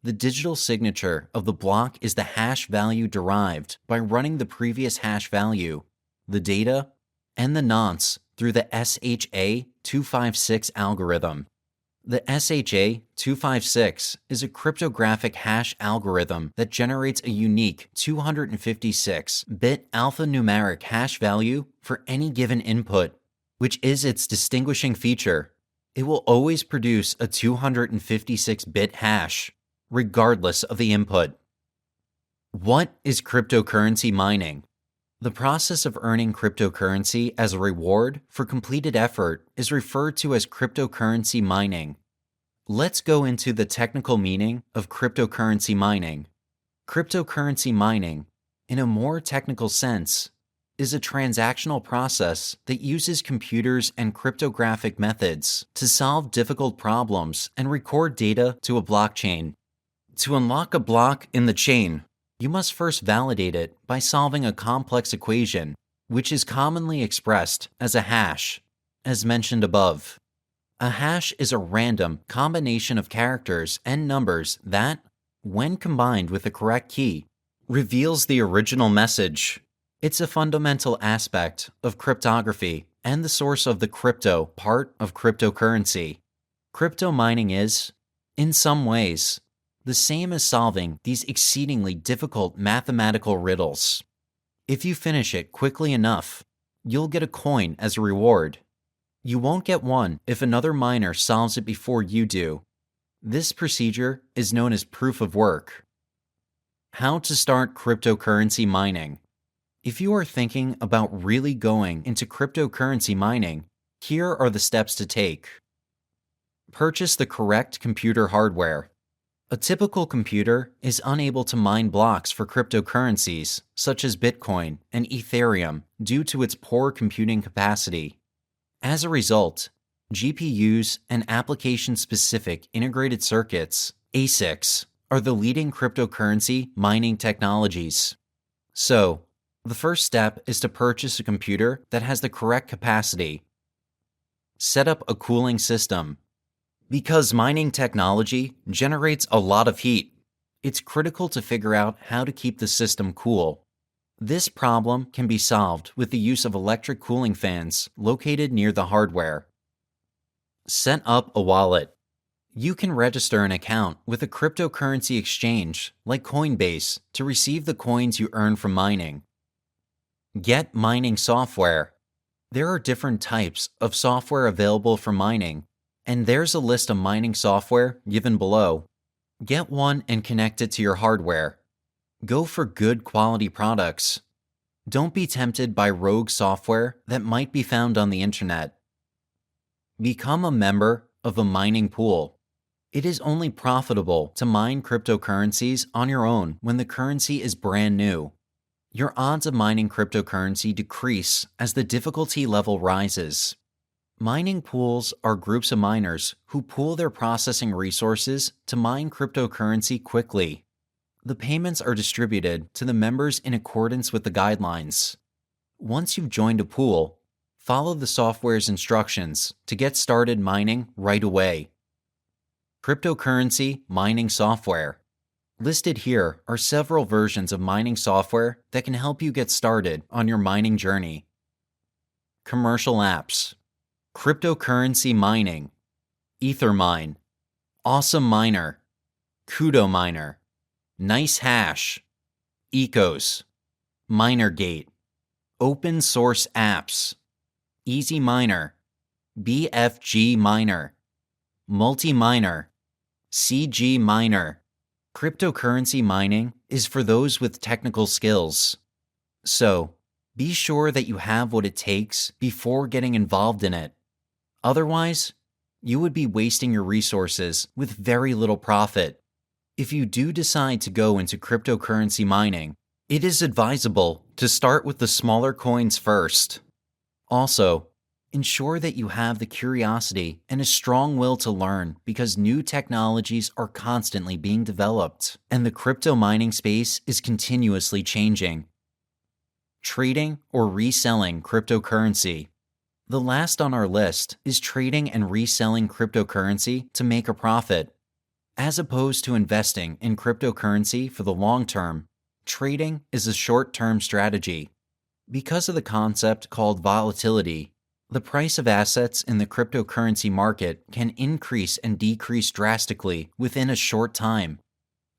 The digital signature of the block is the hash value derived by running the previous hash value, the data, and the nonce through the SHA-256 algorithm. The SHA-256 is a cryptographic hash algorithm that generates a unique 256-bit alphanumeric hash value for any given input, which is its distinguishing feature. It will always produce a 256-bit hash, regardless of the input. What is cryptocurrency mining? The process of earning cryptocurrency as a reward for completed effort is referred to as cryptocurrency mining. Let's go into the technical meaning of cryptocurrency mining. Cryptocurrency mining, in a more technical sense, is a transactional process that uses computers and cryptographic methods to solve difficult problems and record data to a blockchain. To unlock a block in the chain, you must first validate it by solving a complex equation, which is commonly expressed as a hash, as mentioned above. A hash is a random combination of characters and numbers that, when combined with the correct key, reveals the original message. It's a fundamental aspect of cryptography and the source of the crypto part of cryptocurrency. Crypto mining is, in some ways, the same as solving these exceedingly difficult mathematical riddles. If you finish it quickly enough, you'll get a coin as a reward. You won't get one if another miner solves it before you do. This procedure is known as proof of work. How to start cryptocurrency mining. If you are thinking about really going into cryptocurrency mining, here are the steps to take. Purchase the correct computer hardware. A typical computer is unable to mine blocks for cryptocurrencies, such as Bitcoin and Ethereum, due to its poor computing capacity. As a result, GPUs and application-specific integrated circuits, ASICs, are the leading cryptocurrency mining technologies. So, the first step is to purchase a computer that has the correct capacity. Set up a cooling system. Because mining technology generates a lot of heat, it's critical to figure out how to keep the system cool. This problem can be solved with the use of electric cooling fans located near the hardware. Set up a wallet. You can register an account with a cryptocurrency exchange like Coinbase to receive the coins you earn from mining. Get mining software. There are different types of software available for mining, and there's a list of mining software given below. Get one and connect it to your hardware. Go for good quality products. Don't be tempted by rogue software that might be found on the internet. Become a member of a mining pool. It is only profitable to mine cryptocurrencies on your own when the currency is brand new. Your odds of mining cryptocurrency decrease as the difficulty level rises. Mining pools are groups of miners who pool their processing resources to mine cryptocurrency quickly. The payments are distributed to the members in accordance with the guidelines. Once you've joined a pool, follow the software's instructions to get started mining right away. Cryptocurrency mining software. Listed here are several versions of mining software that can help you get started on your mining journey. Commercial apps. Cryptocurrency mining. Ethermine. Awesome Miner. Kudo Miner. Nice Hash. Ecos. MinerGate. Open source apps. Easy Miner. BFG Miner. Multi-Miner. CG Miner. Cryptocurrency mining is for those with technical skills. So, be sure that you have what it takes before getting involved in it. Otherwise, you would be wasting your resources with very little profit. If you do decide to go into cryptocurrency mining, it is advisable to start with the smaller coins first. Also, ensure that you have the curiosity and a strong will to learn because new technologies are constantly being developed, and the crypto mining space is continuously changing. Trading or reselling cryptocurrency. The last on our list is trading and reselling cryptocurrency to make a profit. As opposed to investing in cryptocurrency for the long term, trading is a short-term strategy. Because of the concept called volatility, the price of assets in the cryptocurrency market can increase and decrease drastically within a short time.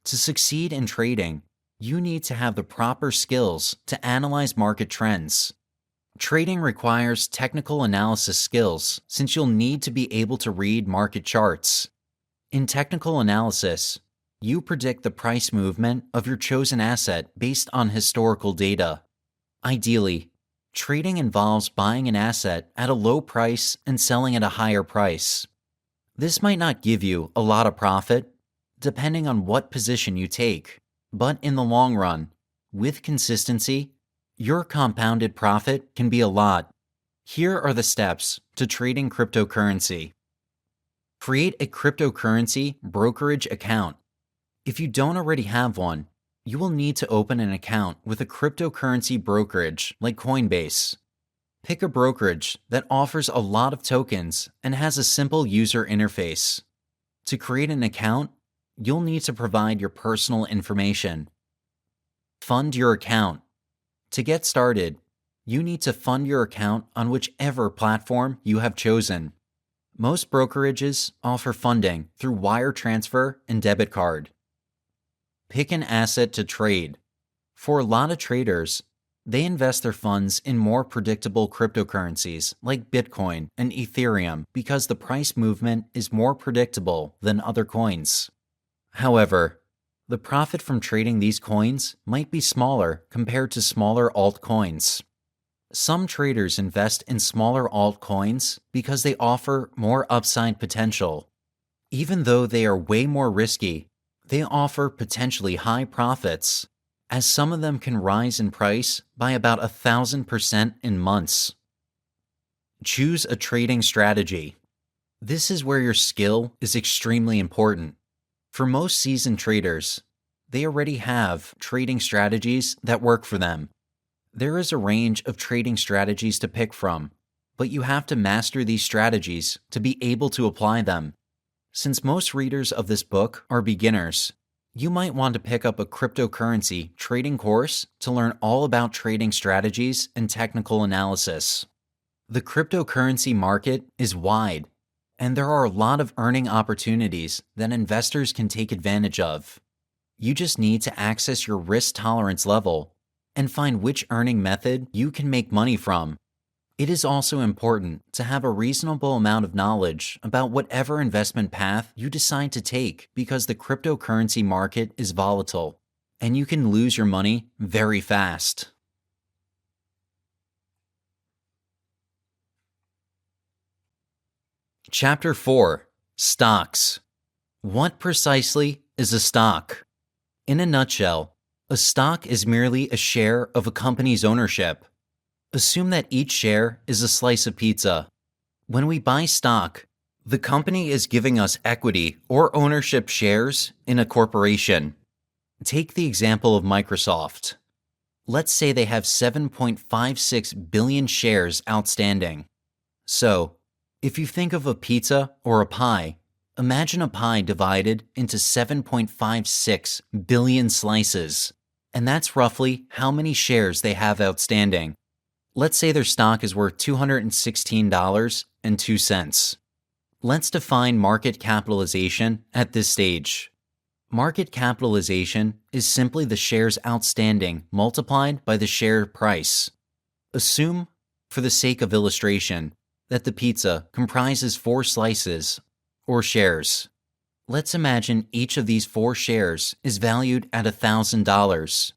To succeed in trading, you need to have the proper skills to analyze market trends. Trading requires technical analysis skills since you'll need to be able to read market charts. In technical analysis, you predict the price movement of your chosen asset based on historical data. Ideally, trading involves buying an asset at a low price and selling at a higher price. This might not give you a lot of profit, depending on what position you take, but in the long run, with consistency, your compounded profit can be a lot. Here are the steps to trading cryptocurrency. Create a cryptocurrency brokerage account. If you don't already have one, you will need to open an account with a cryptocurrency brokerage like Coinbase. Pick a brokerage that offers a lot of tokens and has a simple user interface. To create an account, you'll need to provide your personal information. Fund your account. To get started, you need to fund your account on whichever platform you have chosen. Most brokerages offer funding through wire transfer and debit card. Pick an asset to trade. For a lot of traders, they invest their funds in more predictable cryptocurrencies like Bitcoin and Ethereum because the price movement is more predictable than other coins. However, the profit from trading these coins might be smaller compared to smaller altcoins. Some traders invest in smaller altcoins because they offer more upside potential. Even though they are way more risky, they offer potentially high profits, as some of them can rise in price by about 1,000% in months. Choose a trading strategy. This is where your skill is extremely important. For most seasoned traders, they already have trading strategies that work for them. There is a range of trading strategies to pick from, but you have to master these strategies to be able to apply them. Since most readers of this book are beginners, you might want to pick up a cryptocurrency trading course to learn all about trading strategies and technical analysis. The cryptocurrency market is wide, and there are a lot of earning opportunities that investors can take advantage of. You just need to access your risk tolerance level and find which earning method you can make money from. It is also important to have a reasonable amount of knowledge about whatever investment path you decide to take because the cryptocurrency market is volatile, and you can lose your money very fast. Chapter 4. Stocks. What precisely is a stock? In a nutshell, a stock is merely a share of a company's ownership. Assume that each share is a slice of pizza. When we buy stock, the company is giving us equity or ownership shares in a corporation. Take the example of Microsoft. Let's say they have 7.56 billion shares outstanding. So, if you think of a pizza or a pie, imagine a pie divided into 7.56 billion slices, and that's roughly how many shares they have outstanding. Let's say their stock is worth $216.02. Let's define market capitalization at this stage. Market capitalization is simply the shares outstanding multiplied by the share price. Assume, for the sake of illustration, that the pizza comprises 4 slices, or shares. Let's imagine each of these 4 shares is valued at $1,000.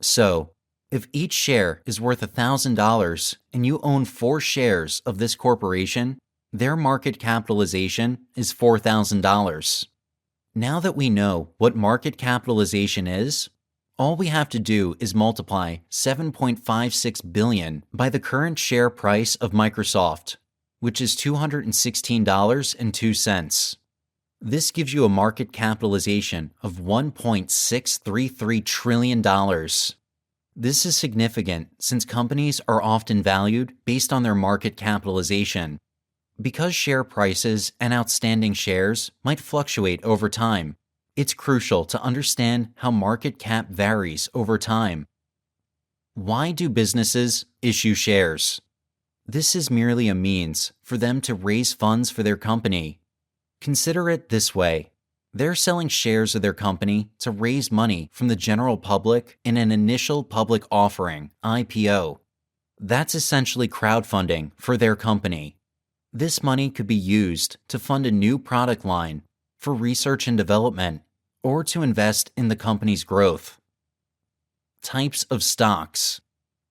So, if each share is worth $1,000 and you own 4 shares of this corporation, their market capitalization is $4,000. Now that we know what market capitalization is, all we have to do is multiply 7.56 billion by the current share price of Microsoft, which is $216.02. This gives you a market capitalization of $1.633 trillion. This is significant since companies are often valued based on their market capitalization. Because share prices and outstanding shares might fluctuate over time, it's crucial to understand how market cap varies over time. Why do businesses issue shares? This is merely a means for them to raise funds for their company. Consider it this way. They're selling shares of their company to raise money from the general public in an initial public offering, IPO. That's essentially crowdfunding for their company. This money could be used to fund a new product line, for research and development, or to invest in the company's growth. Types of stocks.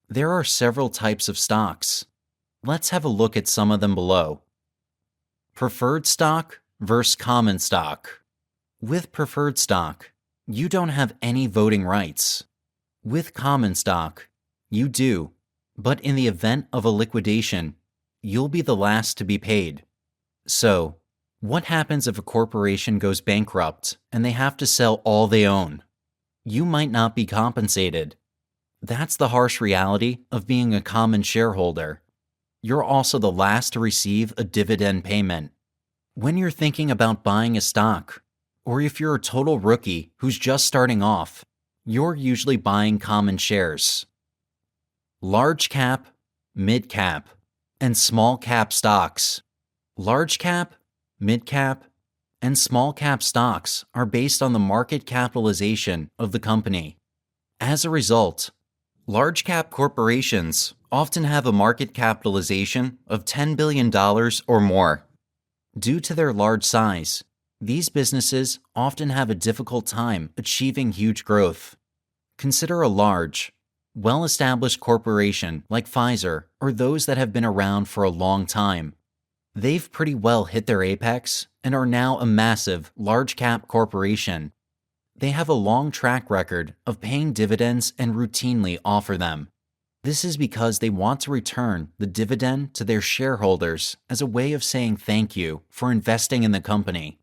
There are several types of stocks. Let's have a look at some of them below. Preferred stock versus common stock. With preferred stock, you don't have any voting rights. With common stock, you do, but in the event of a liquidation, you'll be the last to be paid. So, what happens if a corporation goes bankrupt and they have to sell all they own? You might not be compensated. That's the harsh reality of being a common shareholder. You're also the last to receive a dividend payment. When you're thinking about buying a stock, or if you're a total rookie who's just starting off, you're usually buying common shares. Large cap, mid cap, and small cap stocks. Large cap, mid cap, and small cap stocks are based on the market capitalization of the company. As a result, large cap corporations often have a market capitalization of $10 billion or more. Due to their large size, these businesses often have a difficult time achieving huge growth. Consider a large, well-established corporation like Pfizer or those that have been around for a long time. They've pretty well hit their apex and are now a massive, large-cap corporation. They have a long track record of paying dividends and routinely offer them. This is because they want to return the dividend to their shareholders as a way of saying thank you for investing in the company.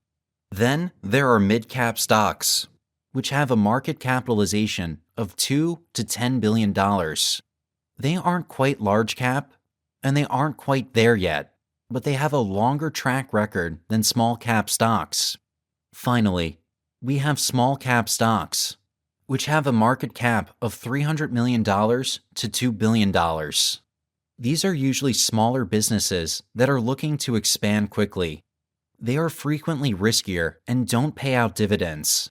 Then there are mid-cap stocks, which have a market capitalization of $2 to $10 billion. They aren't quite large cap, and they aren't quite there yet, but they have a longer track record than small cap stocks. Finally, we have small cap stocks, which have a market cap of $300 million to $2 billion. These are usually smaller businesses that are looking to expand quickly. They are frequently riskier and don't pay out dividends.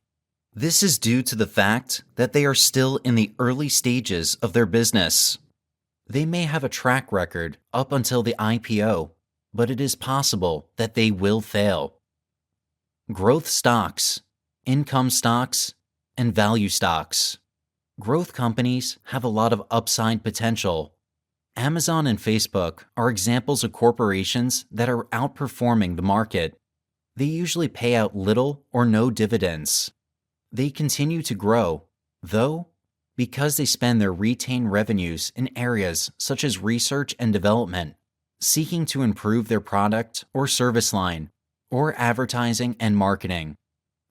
This is due to the fact that they are still in the early stages of their business. They may have a track record up until the IPO, but it is possible that they will fail. Growth stocks, income stocks, and value stocks. Growth companies have a lot of upside potential. Amazon and Facebook are examples of corporations that are outperforming the market. They usually pay out little or no dividends. They continue to grow, though, because they spend their retained revenues in areas such as research and development, seeking to improve their product or service line, or advertising and marketing.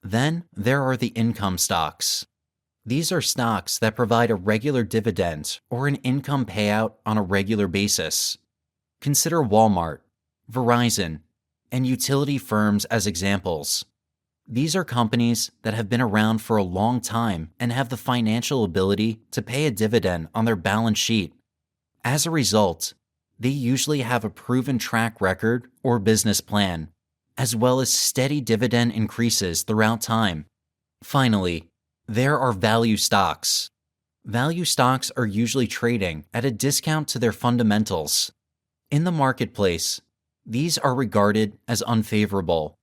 Then there are the income stocks. These are stocks that provide a regular dividend or an income payout on a regular basis. Consider Walmart, Verizon, and utility firms as examples. These are companies that have been around for a long time and have the financial ability to pay a dividend on their balance sheet. As a result, they usually have a proven track record or business plan, as well as steady dividend increases throughout time. Finally, there are value stocks. Value stocks are usually trading at a discount to their fundamentals. In the marketplace, these are regarded as unfavorable.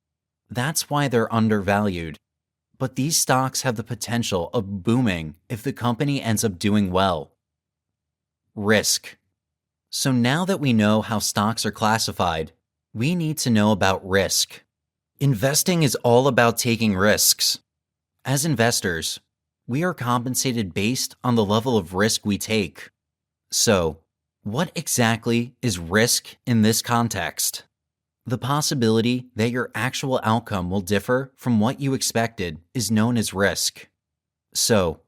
That's why they're undervalued. But these stocks have the potential of booming if the company ends up doing well. Risk. So now that we know how stocks are classified, we need to know about risk. Investing is all about taking risks. As investors, we are compensated based on the level of risk we take. So, what exactly is risk in this context? The possibility that your actual outcome will differ from what you expected is known as risk. So,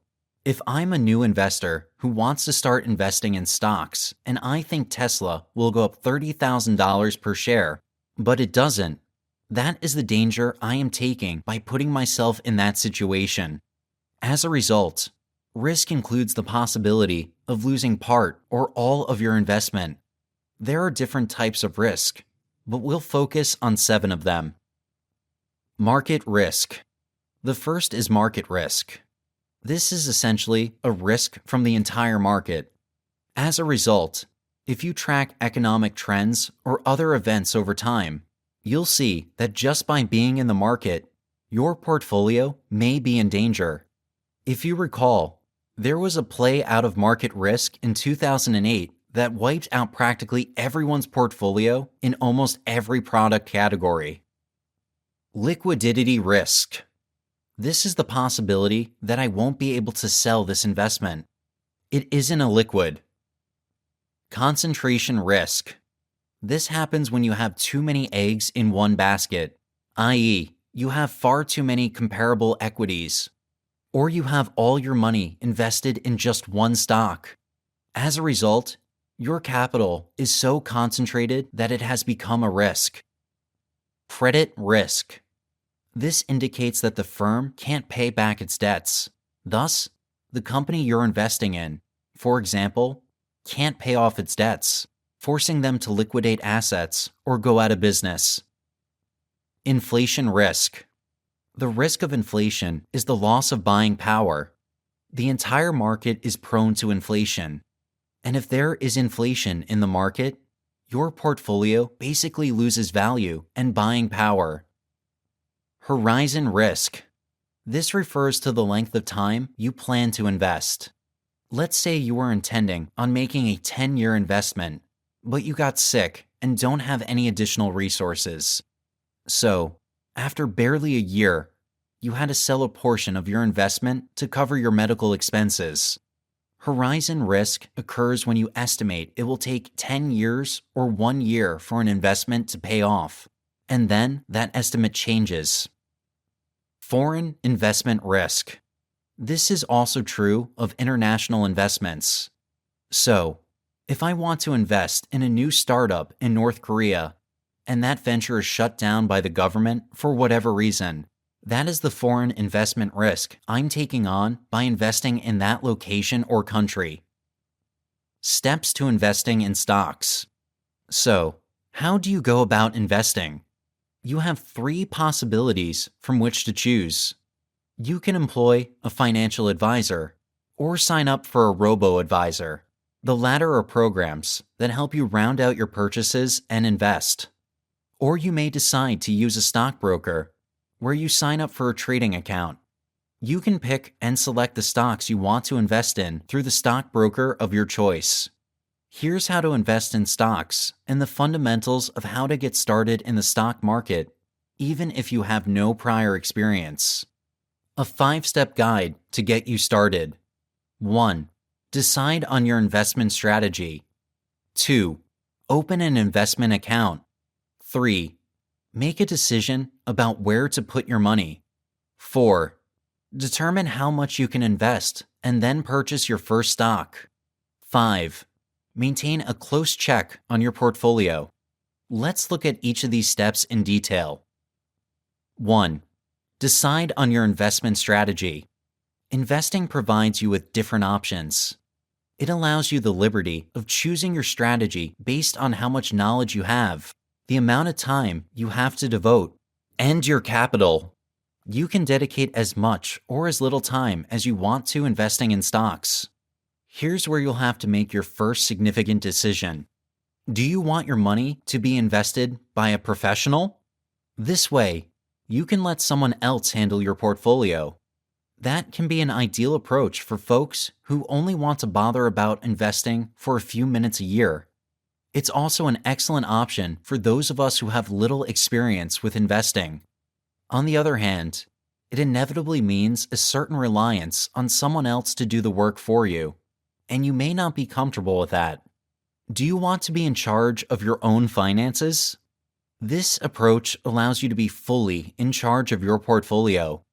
if I'm a new investor who wants to start investing in stocks and I think Tesla will go up $30,000 per share, but it doesn't, that is the danger I am taking by putting myself in that situation. As a result, risk includes the possibility of losing part or all of your investment. There are different types of risk, but we'll focus on 7 of them. Market risk. The first is market risk. This is essentially a risk from the entire market. As a result, if you track economic trends or other events over time, you'll see that just by being in the market, your portfolio may be in danger. If you recall, there was a play out of market risk in 2008 that wiped out practically everyone's portfolio in almost every product category. Liquidity risk. This is the possibility that I won't be able to sell this investment. It isn't a liquid. Concentration risk. This happens when you have too many eggs in one basket, i.e., you have far too many comparable equities, or you have all your money invested in just one stock. As a result, your capital is so concentrated that it has become a risk. Credit risk. This indicates that the firm can't pay back its debts. Thus, the company you're investing in, for example, can't pay off its debts, forcing them to liquidate assets or go out of business. Inflation risk. The risk of inflation is the loss of buying power. The entire market is prone to inflation. And if there is inflation in the market, your portfolio basically loses value and buying power. Horizon risk. This refers to the length of time you plan to invest. Let's say you were intending on making a 10-year investment, but you got sick and don't have any additional resources. So, after barely a year, you had to sell a portion of your investment to cover your medical expenses. Horizon risk occurs when you estimate it will take 10 years or 1 year for an investment to pay off, and then that estimate changes. Foreign investment risk. This is also true of international investments. So, if I want to invest in a new startup in North Korea, and that venture is shut down by the government for whatever reason, that is the foreign investment risk I'm taking on by investing in that location or country. Steps to investing in stocks. So, how do you go about investing? You have 3 possibilities from which to choose. You can employ a financial advisor or sign up for a robo-advisor. The latter are programs that help you round out your purchases and invest. Or you may decide to use a stockbroker, where you sign up for a trading account. You can pick and select the stocks you want to invest in through the stockbroker of your choice. Here's how to invest in stocks and the fundamentals of how to get started in the stock market, even if you have no prior experience. A 5-step guide to get you started. 1. Decide on your investment strategy. 2. Open an investment account. 3. Make a decision about where to put your money. 4. Determine how much you can invest and then purchase your first stock. 5. Maintain a close check on your portfolio. Let's look at each of these steps in detail. 1. Decide on your investment strategy. Investing provides you with different options. It allows you the liberty of choosing your strategy based on how much knowledge you have, the amount of time you have to devote, and your capital. You can dedicate as much or as little time as you want to investing in stocks. Here's where you'll have to make your first significant decision. Do you want your money to be invested by a professional? This way, you can let someone else handle your portfolio. That can be an ideal approach for folks who only want to bother about investing for a few minutes a year. It's also an excellent option for those of us who have little experience with investing. On the other hand, it inevitably means a certain reliance on someone else to do the work for you, and you may not be comfortable with that. Do you want to be in charge of your own finances? This approach allows you to be fully in charge of your portfolio.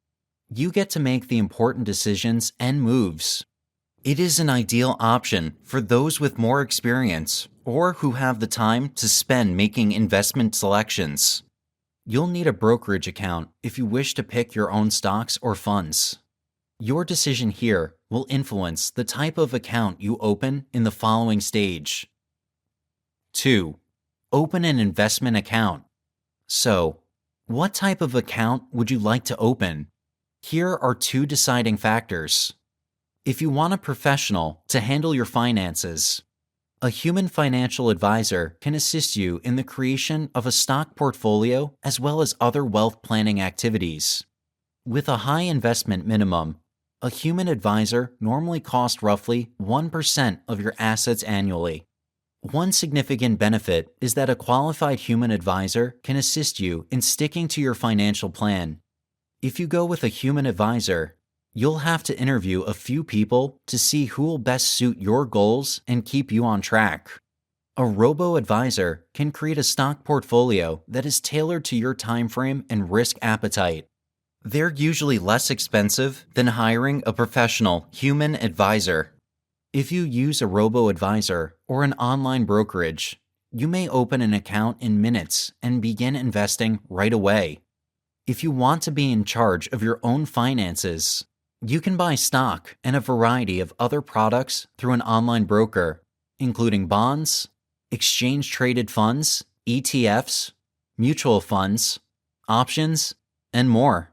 You get to make the important decisions and moves. It is an ideal option for those with more experience or who have the time to spend making investment selections. You'll need a brokerage account if you wish to pick your own stocks or funds. Your decision here will influence the type of account you open in the following stage. 2. Open an investment account. So, what type of account would you like to open? Here are 2 deciding factors. If you want a professional to handle your finances, a human financial advisor can assist you in the creation of a stock portfolio as well as other wealth planning activities. With a high investment minimum, a human advisor normally costs roughly 1% of your assets annually. One significant benefit is that a qualified human advisor can assist you in sticking to your financial plan. If you go with a human advisor, you'll have to interview a few people to see who will best suit your goals and keep you on track. A robo-advisor can create a stock portfolio that is tailored to your time frame and risk appetite. They're usually less expensive than hiring a professional human advisor. If you use a robo-advisor or an online brokerage, you may open an account in minutes and begin investing right away. If you want to be in charge of your own finances, you can buy stock and a variety of other products through an online broker, including bonds, exchange-traded funds, ETFs, mutual funds, options, and more.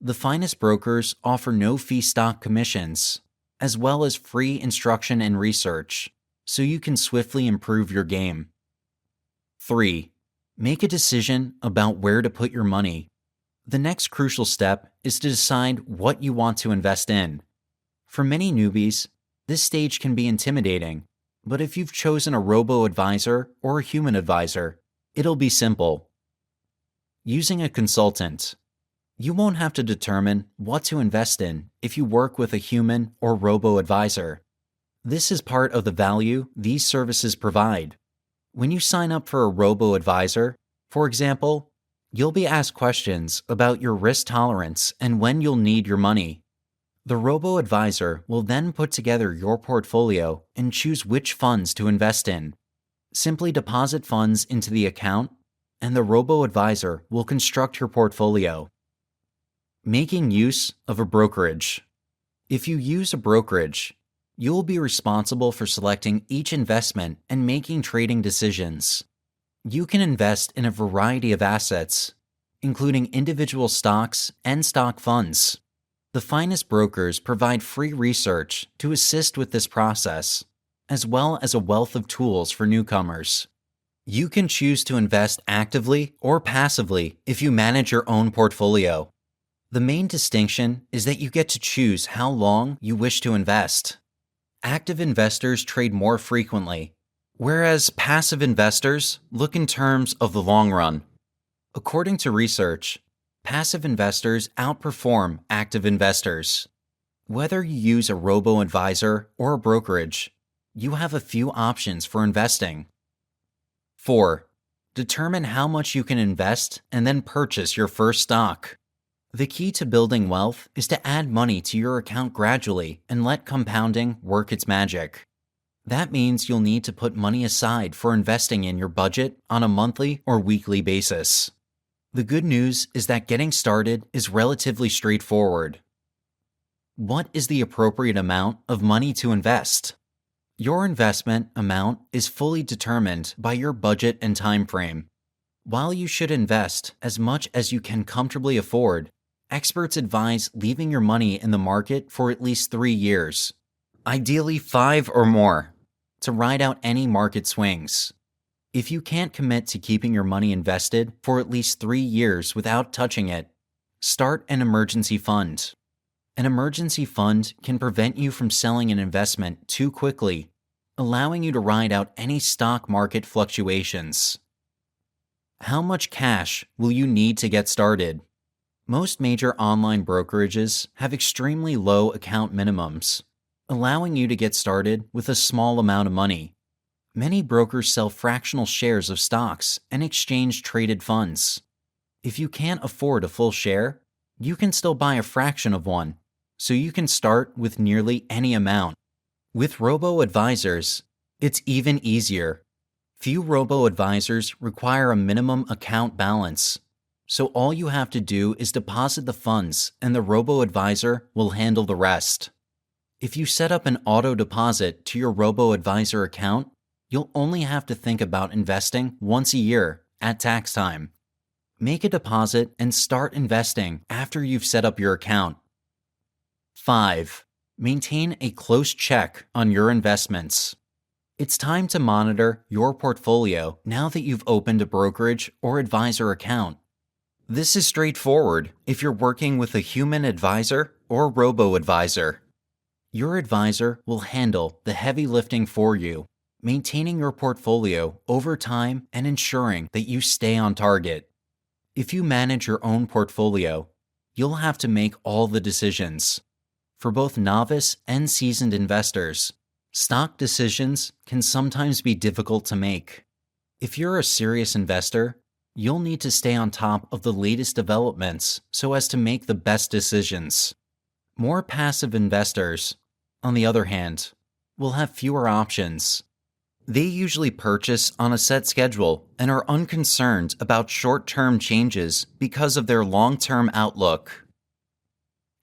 The finest brokers offer no-fee stock commissions, as well as free instruction and research, so you can swiftly improve your game. 3. Make a decision about where to put your money. The next crucial step is to decide what you want to invest in. For many newbies, this stage can be intimidating, but if you've chosen a robo-advisor or a human advisor, it'll be simple. Using a consultant. You won't have to determine what to invest in if you work with a human or robo-advisor. This is part of the value these services provide. When you sign up for a robo-advisor, for example, you'll be asked questions about your risk tolerance and when you'll need your money. The robo-advisor will then put together your portfolio and choose which funds to invest in. Simply deposit funds into the account, and the robo-advisor will construct your portfolio. Making use of a brokerage. If you use a brokerage, you will be responsible for selecting each investment and making trading decisions. You can invest in a variety of assets, including individual stocks and stock funds. The finest brokers provide free research to assist with this process, as well as a wealth of tools for newcomers. You can choose to invest actively or passively if you manage your own portfolio. The main distinction is that you get to choose how long you wish to invest. Active investors trade more frequently, whereas passive investors look in terms of the long run. According to research, passive investors outperform active investors. Whether you use a robo-advisor or a brokerage, you have a few options for investing. 4. Determine how much you can invest and then purchase your first stock. The key to building wealth is to add money to your account gradually and let compounding work its magic. That means you'll need to put money aside for investing in your budget on a monthly or weekly basis. The good news is that getting started is relatively straightforward. What is the appropriate amount of money to invest? Your investment amount is fully determined by your budget and time frame. While you should invest as much as you can comfortably afford, experts advise leaving your money in the market for at least 3 years, ideally 5 or more, to ride out any market swings. If you can't commit to keeping your money invested for at least 3 years without touching it, start an emergency fund. An emergency fund can prevent you from selling an investment too quickly, allowing you to ride out any stock market fluctuations. How much cash will you need to get started? Most major online brokerages have extremely low account minimums, allowing you to get started with a small amount of money. Many brokers sell fractional shares of stocks and exchange traded funds. If you can't afford a full share, you can still buy a fraction of one, so you can start with nearly any amount. With robo-advisors, it's even easier. Few robo-advisors require a minimum account balance, so all you have to do is deposit the funds and the robo-advisor will handle the rest. If you set up an auto deposit to your robo-advisor account, you'll only have to think about investing once a year at tax time. Make a deposit and start investing after you've set up your account. 5. Maintain a close check on your investments. It's time to monitor your portfolio now that you've opened a brokerage or advisor account. This is straightforward if you're working with a human advisor or robo-advisor. Your advisor will handle the heavy lifting for you, maintaining your portfolio over time and ensuring that you stay on target. If you manage your own portfolio, you'll have to make all the decisions. For both novice and seasoned investors, stock decisions can sometimes be difficult to make. If you're a serious investor, you'll need to stay on top of the latest developments so as to make the best decisions. More passive investors, on the other hand, will have fewer options. They usually purchase on a set schedule and are unconcerned about short-term changes because of their long-term outlook.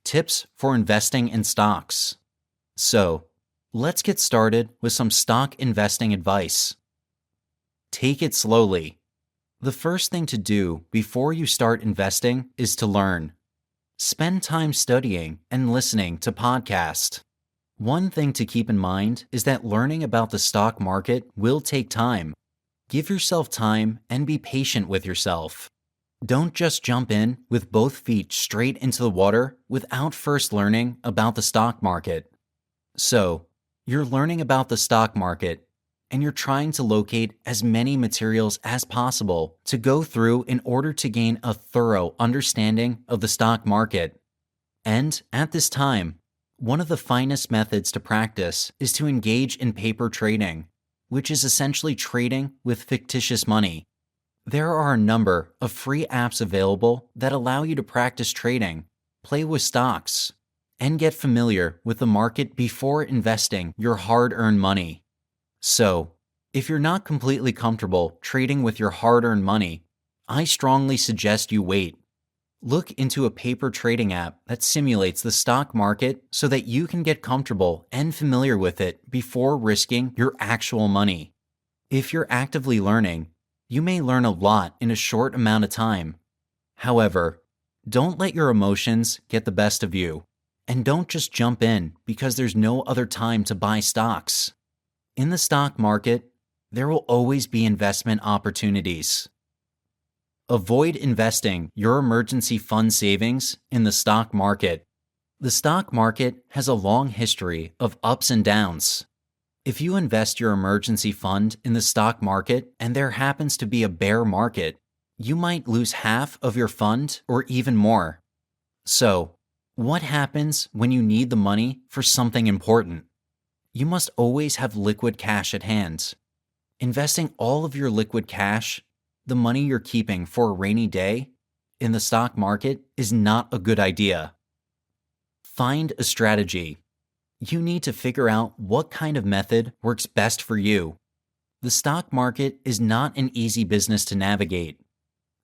Tips for investing in stocks. So, let's get started with some stock investing advice. Take it slowly. The first thing to do before you start investing is to learn. Spend time studying and listening to podcasts. One thing to keep in mind is that learning about the stock market will take time. Give yourself time and be patient with yourself. Don't just jump in with both feet straight into the water without first learning about the stock market. So, you're learning about the stock market, and you're trying to locate as many materials as possible to go through in order to gain a thorough understanding of the stock market. And at this time, one of the finest methods to practice is to engage in paper trading, which is essentially trading with fictitious money. There are a number of free apps available that allow you to practice trading, play with stocks, and get familiar with the market before investing your hard-earned money. So, if you're not completely comfortable trading with your hard-earned money, I strongly suggest you wait. Look into a paper trading app that simulates the stock market so that you can get comfortable and familiar with it before risking your actual money. If you're actively learning, you may learn a lot in a short amount of time. However, don't let your emotions get the best of you, and don't just jump in because there's no other time to buy stocks. In the stock market, there will always be investment opportunities. Avoid investing your emergency fund savings in the stock market. The stock market has a long history of ups and downs. If you invest your emergency fund in the stock market and there happens to be a bear market, you might lose half of your fund or even more. So, what happens when you need the money for something important? You must always have liquid cash at hand. Investing all of your liquid cash, the money you're keeping for a rainy day, in the stock market is not a good idea. Find a strategy. You need to figure out what kind of method works best for you. The stock market is not an easy business to navigate.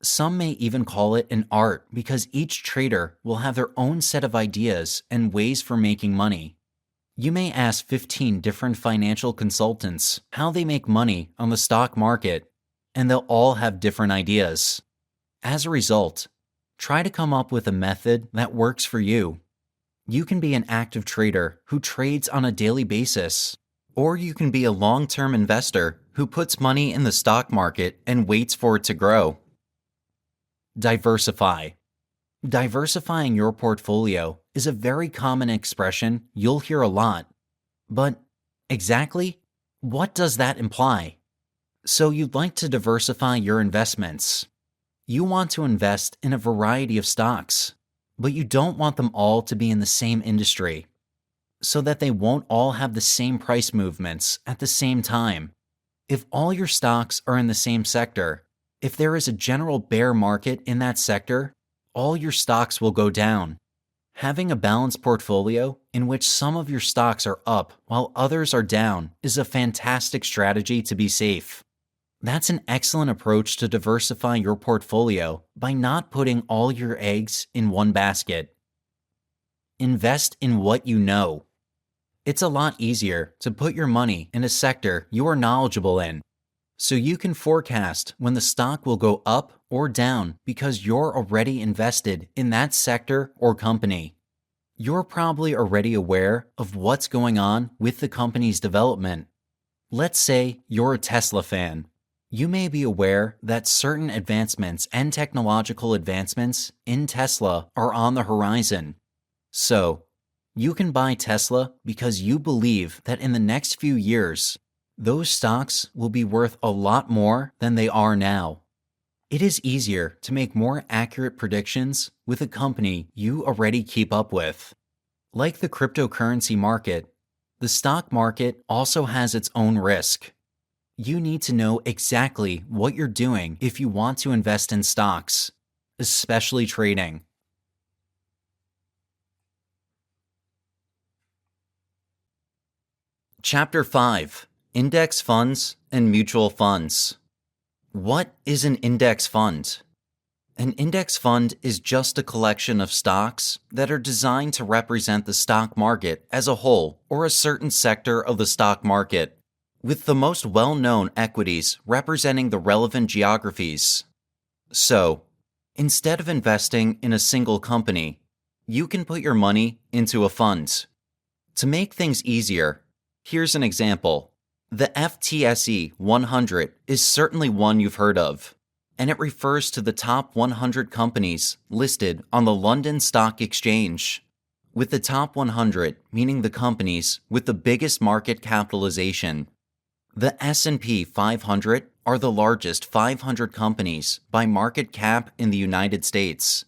Some may even call it an art because each trader will have their own set of ideas and ways for making money. You may ask 15 different financial consultants how they make money on the stock market, and they'll all have different ideas. As a result, try to come up with a method that works for you. You can be an active trader who trades on a daily basis, or you can be a long-term investor who puts money in the stock market and waits for it to grow. Diversify. Diversifying your portfolio is a very common expression you'll hear a lot. But exactly what does that imply? So you'd like to diversify your investments. You want to invest in a variety of stocks, but you don't want them all to be in the same industry, so that they won't all have the same price movements at the same time. If all your stocks are in the same sector, if there is a general bear market in that sector, all your stocks will go down. Having a balanced portfolio in which some of your stocks are up while others are down is a fantastic strategy to be safe. That's an excellent approach to diversify your portfolio by not putting all your eggs in one basket. Invest in what you know. It's a lot easier to put your money in a sector you are knowledgeable in, so you can forecast when the stock will go up or down because you're already invested in that sector or company. You're probably already aware of what's going on with the company's development. Let's say you're a Tesla fan. You may be aware that certain advancements and technological advancements in Tesla are on the horizon. So, you can buy Tesla because you believe that in the next few years, those stocks will be worth a lot more than they are now. It is easier to make more accurate predictions with a company you already keep up with. Like the cryptocurrency market, the stock market also has its own risk. You need to know exactly what you're doing if you want to invest in stocks, especially trading. Chapter 5: Index Funds and Mutual Funds. What is an index fund? An index fund is just a collection of stocks that are designed to represent the stock market as a whole or a certain sector of the stock market, with the most well-known equities representing the relevant geographies. So, instead of investing in a single company, you can put your money into a fund. To make things easier, here's an example. The FTSE 100 is certainly one you've heard of, and it refers to the top 100 companies listed on the London Stock Exchange, with the top 100 meaning the companies with the biggest market capitalization. The S&P 500 are the largest 500 companies by market cap in the United States,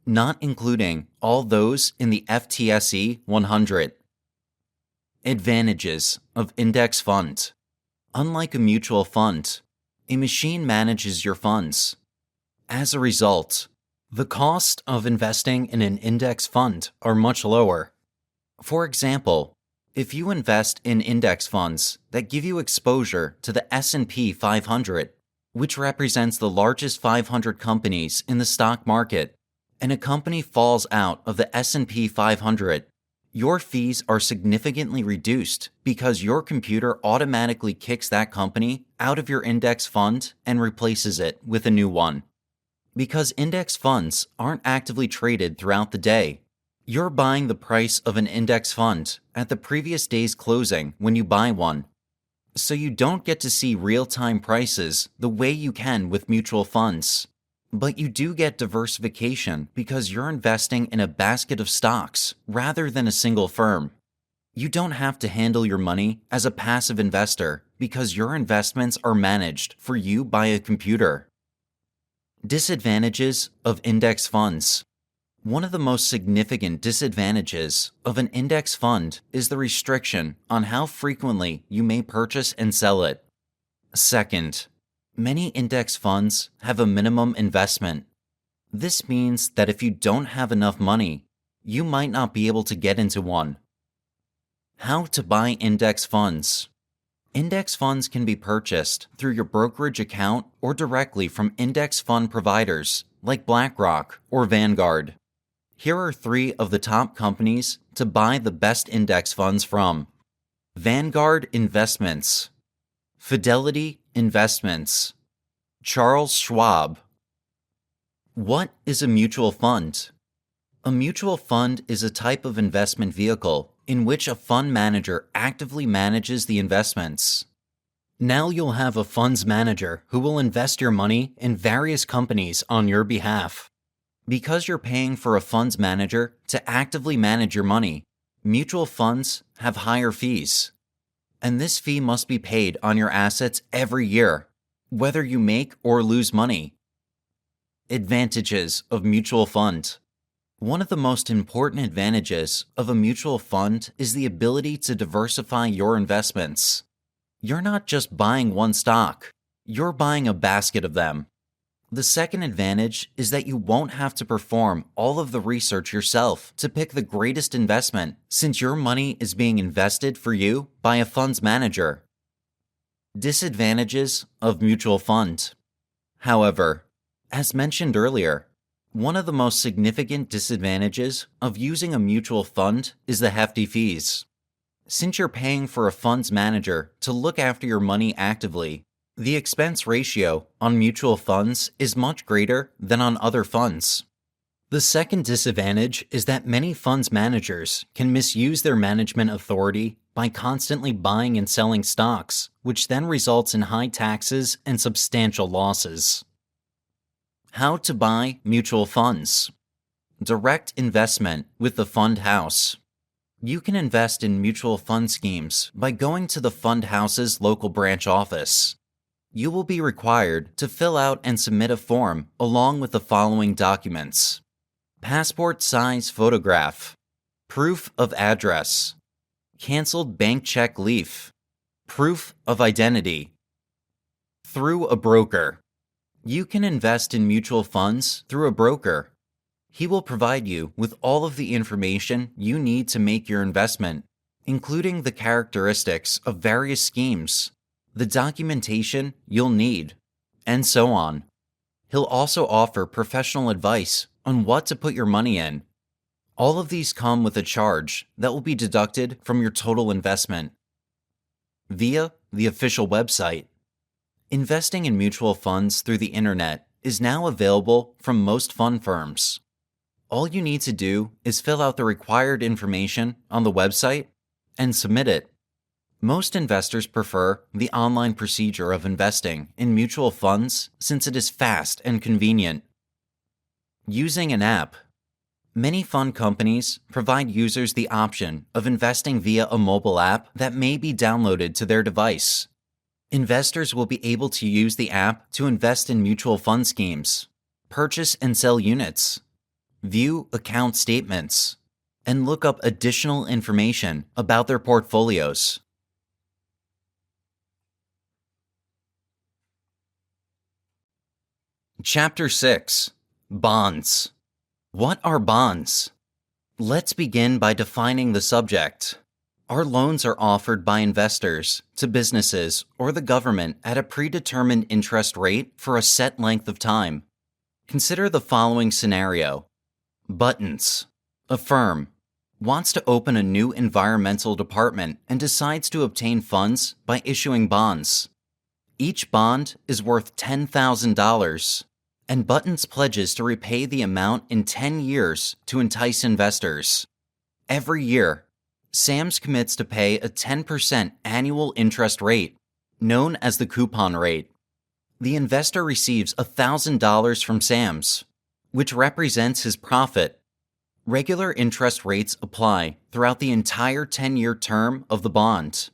not including all those in the FTSE 100. Advantages of index fund. Unlike a mutual fund, a machine manages your funds. As a result, the cost of investing in an index fund are much lower. For example, if you invest in index funds that give you exposure to the S&P 500, which represents the largest 500 companies in the stock market, and a company falls out of the S&P 500, your fees are significantly reduced because your computer automatically kicks that company out of your index fund and replaces it with a new one. Because index funds aren't actively traded throughout the day, you're buying the price of an index fund at the previous day's closing when you buy one. So you don't get to see real-time prices the way you can with mutual funds. But you do get diversification because you're investing in a basket of stocks rather than a single firm. You don't have to handle your money as a passive investor because your investments are managed for you by a computer. Disadvantages of index funds. One of the most significant disadvantages of an index fund is the restriction on how frequently you may purchase and sell it. Second, many index funds have a minimum investment. This means that if you don't have enough money, you might not be able to get into one. How to buy index funds. Index funds can be purchased through your brokerage account or directly from index fund providers like BlackRock or Vanguard. Here are 3 of the top companies to buy the best index funds from: Vanguard Investments, Fidelity Investments, Charles Schwab. What is a mutual fund? A mutual fund is a type of investment vehicle in which a fund manager actively manages the investments. Now you'll have a funds manager who will invest your money in various companies on your behalf. Because you're paying for a funds manager to actively manage your money, mutual funds have higher fees. And this fee must be paid on your assets every year, whether you make or lose money. Advantages of mutual fund. One of the most important advantages of a mutual fund is the ability to diversify your investments. You're not just buying one stock, you're buying a basket of them. The second advantage is that you won't have to perform all of the research yourself to pick the greatest investment, since your money is being invested for you by a funds manager. Disadvantages of mutual fund. However, as mentioned earlier, one of the most significant disadvantages of using a mutual fund is the hefty fees. Since you're paying for a funds manager to look after your money actively, the expense ratio on mutual funds is much greater than on other funds. The second disadvantage is that many funds managers can misuse their management authority by constantly buying and selling stocks, which then results in high taxes and substantial losses. How to buy mutual funds. Direct investment with the fund house. You can invest in mutual fund schemes by going to the fund house's local branch office. You will be required to fill out and submit a form along with the following documents: passport size photograph, proof of address, canceled bank check leaf, proof of identity. Through a broker. You can invest in mutual funds through a broker. He will provide you with all of the information you need to make your investment, including the characteristics of various schemes, the documentation you'll need, and so on. He'll also offer professional advice on what to put your money in. All of these come with a charge that will be deducted from your total investment. Via the official website. Investing in mutual funds through the internet is now available from most fund firms. All you need to do is fill out the required information on the website and submit it. Most investors prefer the online procedure of investing in mutual funds since it is fast and convenient. Using an app. Many fund companies provide users the option of investing via a mobile app that may be downloaded to their device. Investors will be able to use the app to invest in mutual fund schemes, purchase and sell units, view account statements, and look up additional information about their portfolios. Chapter 6. Bonds. What are bonds? Let's begin by defining the subject. Our loans are offered by investors to businesses or the government at a predetermined interest rate for a set length of time. Consider the following scenario. Buttons. A firm wants to open a new environmental department and decides to obtain funds by issuing bonds. Each bond is worth $10,000, and Buttons pledges to repay the amount in 10 years to entice investors. Every year, Sam's commits to pay a 10% annual interest rate, known as the coupon rate. The investor receives $1,000 from Sam's, which represents his profit. Regular interest rates apply throughout the entire 10-year term of the bond.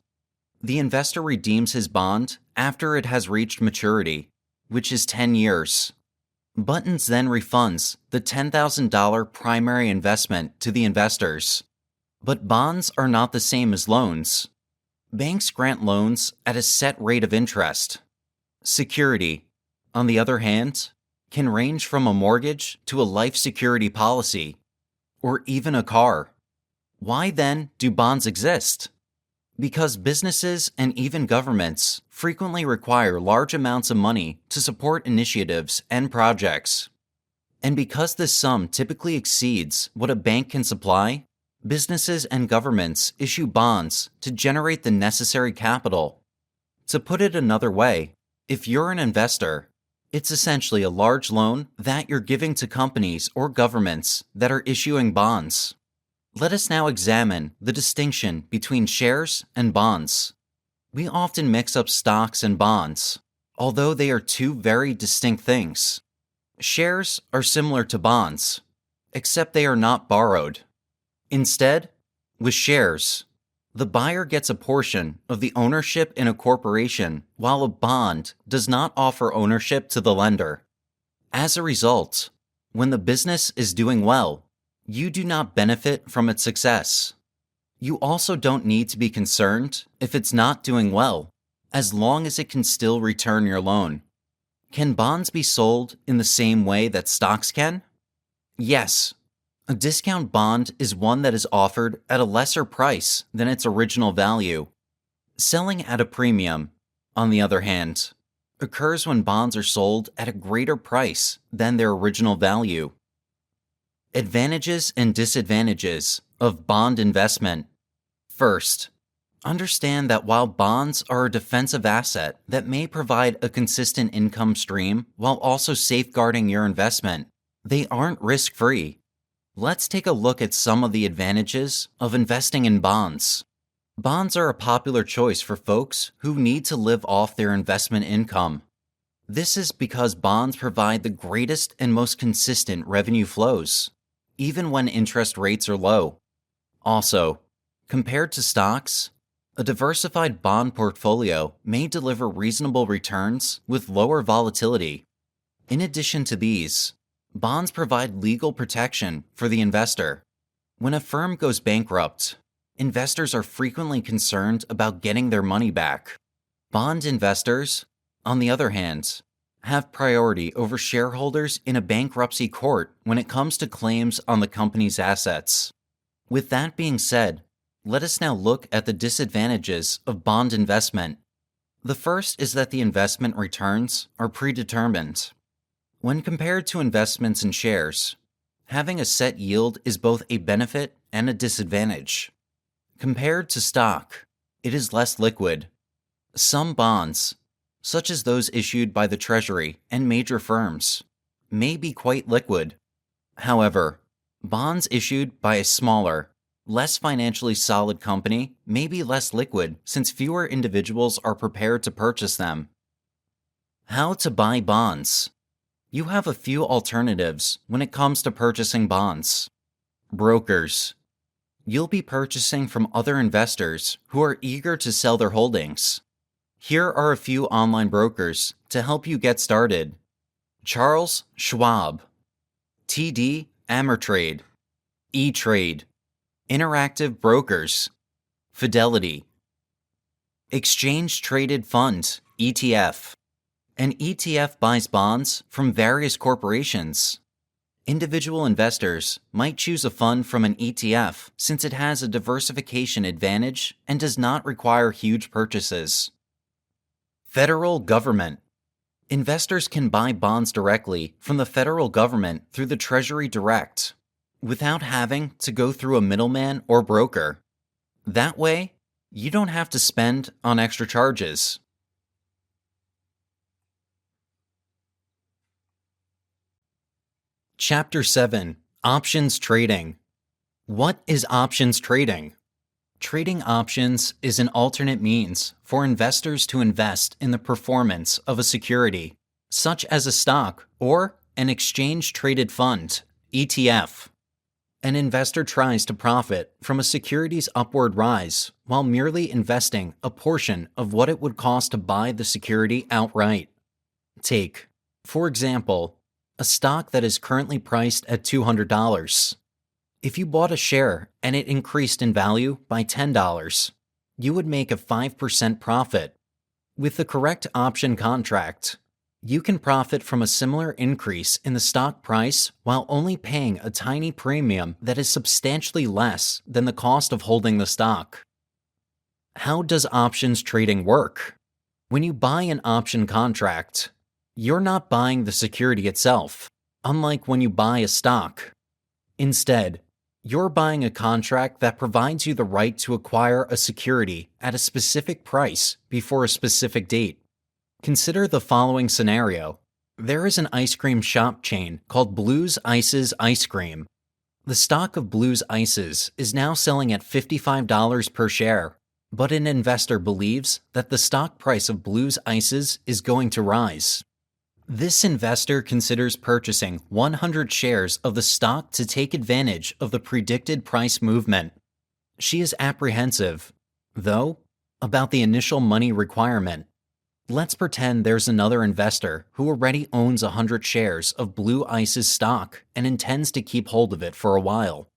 The investor redeems his bond after it has reached maturity, which is 10 years. Buttons then refunds the $10,000 primary investment to the investors. But bonds are not the same as loans. Banks grant loans at a set rate of interest, Security, on the other hand, can range from a mortgage to a life security policy, or even a car. Why then do bonds exist? Because businesses and even governments frequently require large amounts of money to support initiatives and projects. And because this sum typically exceeds what a bank can supply, businesses and governments issue bonds to generate the necessary capital. To put it another way, if you're an investor, it's essentially a large loan that you're giving to companies or governments that are issuing bonds. Let us now examine the distinction between shares and bonds. We often mix up stocks and bonds, although they are two very distinct things. Shares are similar to bonds, except they are not borrowed. Instead, with shares, the buyer gets a portion of the ownership in a corporation, while a bond does not offer ownership to the lender. As a result, when the business is doing well, you do not benefit from its success. You also don't need to be concerned if it's not doing well, as long as it can still return your loan. Can bonds be sold in the same way that stocks can? Yes. A discount bond is one that is offered at a lesser price than its original value. Selling at a premium, on the other hand, occurs when bonds are sold at a greater price than their original value. Advantages and disadvantages of bond investment. First, understand that while bonds are a defensive asset that may provide a consistent income stream while also safeguarding your investment, they aren't risk-free. Let's take a look at some of the advantages of investing in bonds. Bonds are a popular choice for folks who need to live off their investment income. This is because bonds provide the greatest and most consistent revenue flows, even when interest rates are low. Also, compared to stocks, a diversified bond portfolio may deliver reasonable returns with lower volatility. In addition to these, bonds provide legal protection for the investor. When a firm goes bankrupt, investors are frequently concerned about getting their money back. Bond investors, on the other hand, have priority over shareholders in a bankruptcy court when it comes to claims on the company's assets. With that being said, let us now look at the disadvantages of bond investment. The first is that the investment returns are predetermined. When compared to investments in shares, having a set yield is both a benefit and a disadvantage. Compared to stock, it is less liquid. Some bonds, such as those issued by the Treasury and major firms, may be quite liquid. However, bonds issued by a smaller, less financially solid company may be less liquid since fewer individuals are prepared to purchase them. How to buy bonds? You have a few alternatives when it comes to purchasing bonds. Brokers. You'll be purchasing from other investors who are eager to sell their holdings. Here are a few online brokers to help you get started. Charles Schwab, TD Ameritrade, E-Trade, Interactive Brokers, Fidelity. Exchange Traded Fund, ETF. An ETF buys bonds from various corporations. Individual investors might choose a fund from an ETF since it has a diversification advantage and does not require huge purchases. Federal government. Investors can buy bonds directly from the federal government through the Treasury Direct, without having to go through a middleman or broker. That way, you don't have to spend on extra charges. Chapter 7. Options Trading. What is options trading? Trading options is an alternate means for investors to invest in the performance of a security, such as a stock or an exchange-traded fund, ETF. An investor tries to profit from a security's upward rise while merely investing a portion of what it would cost to buy the security outright. Take, for example, a stock that is currently priced at $200. If you bought a share and it increased in value by $10, you would make a 5% profit. With the correct option contract, you can profit from a similar increase in the stock price while only paying a tiny premium that is substantially less than the cost of holding the stock. How does options trading work? When you buy an option contract, you're not buying the security itself, unlike when you buy a stock. Instead, you're buying a contract that provides you the right to acquire a security at a specific price before a specific date. Consider the following scenario. There is an ice cream shop chain called Blue's Ices Ice Cream. The stock of Blue's Ices is now selling at $55 per share, but an investor believes that the stock price of Blue's Ices is going to rise. This investor considers purchasing 100 shares of the stock to take advantage of the predicted price movement. She is apprehensive, though, about the initial money requirement. Let's pretend there's another investor who already owns 100 shares of Blue Ice's stock and intends to keep hold of it for a while.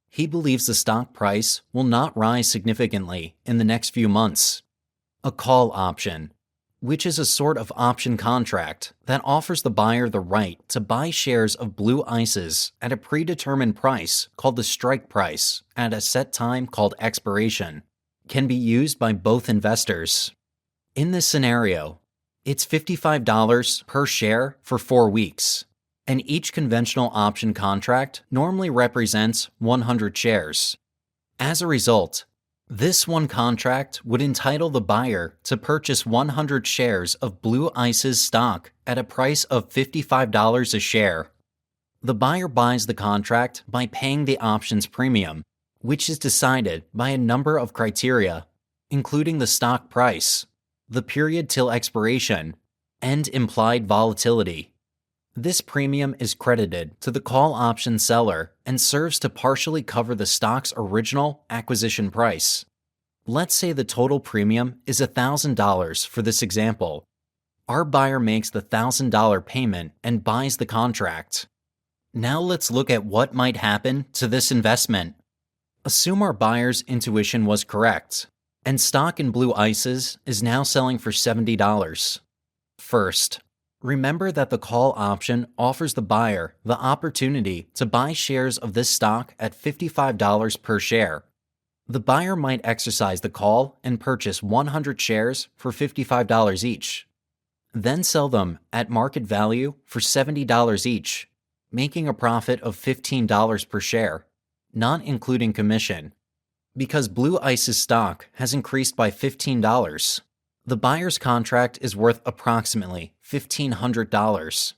He believes the stock price will not rise significantly in the next few months. A call option, which is a sort of option contract that offers the buyer the right to buy shares of Blue Ices at a predetermined price called the strike price at a set time called expiration, can be used by both investors. In this scenario, it's $55 per share for 4 weeks, and each conventional option contract normally represents 100 shares. As a result, this one contract would entitle the buyer to purchase 100 shares of Blue Ice's stock at a price of $55 a share. The buyer buys the contract by paying the options premium, which is decided by a number of criteria, including the stock price, the period till expiration, and implied volatility. This premium is credited to the call option seller and serves to partially cover the stock's original acquisition price. Let's say the total premium is $1,000 for this example. Our buyer makes the $1,000 payment and buys the contract. Now let's look at what might happen to this investment. Assume our buyer's intuition was correct, and stock in Blue Ices is now selling for $70. First, remember that the call option offers the buyer the opportunity to buy shares of this stock at $55 per share. The buyer might exercise the call and purchase 100 shares for $55 each, then sell them at market value for $70 each, making a profit of $15 per share, not including commission. Because Blue Ice's stock has increased by $15, the buyer's contract is worth approximately $1,500.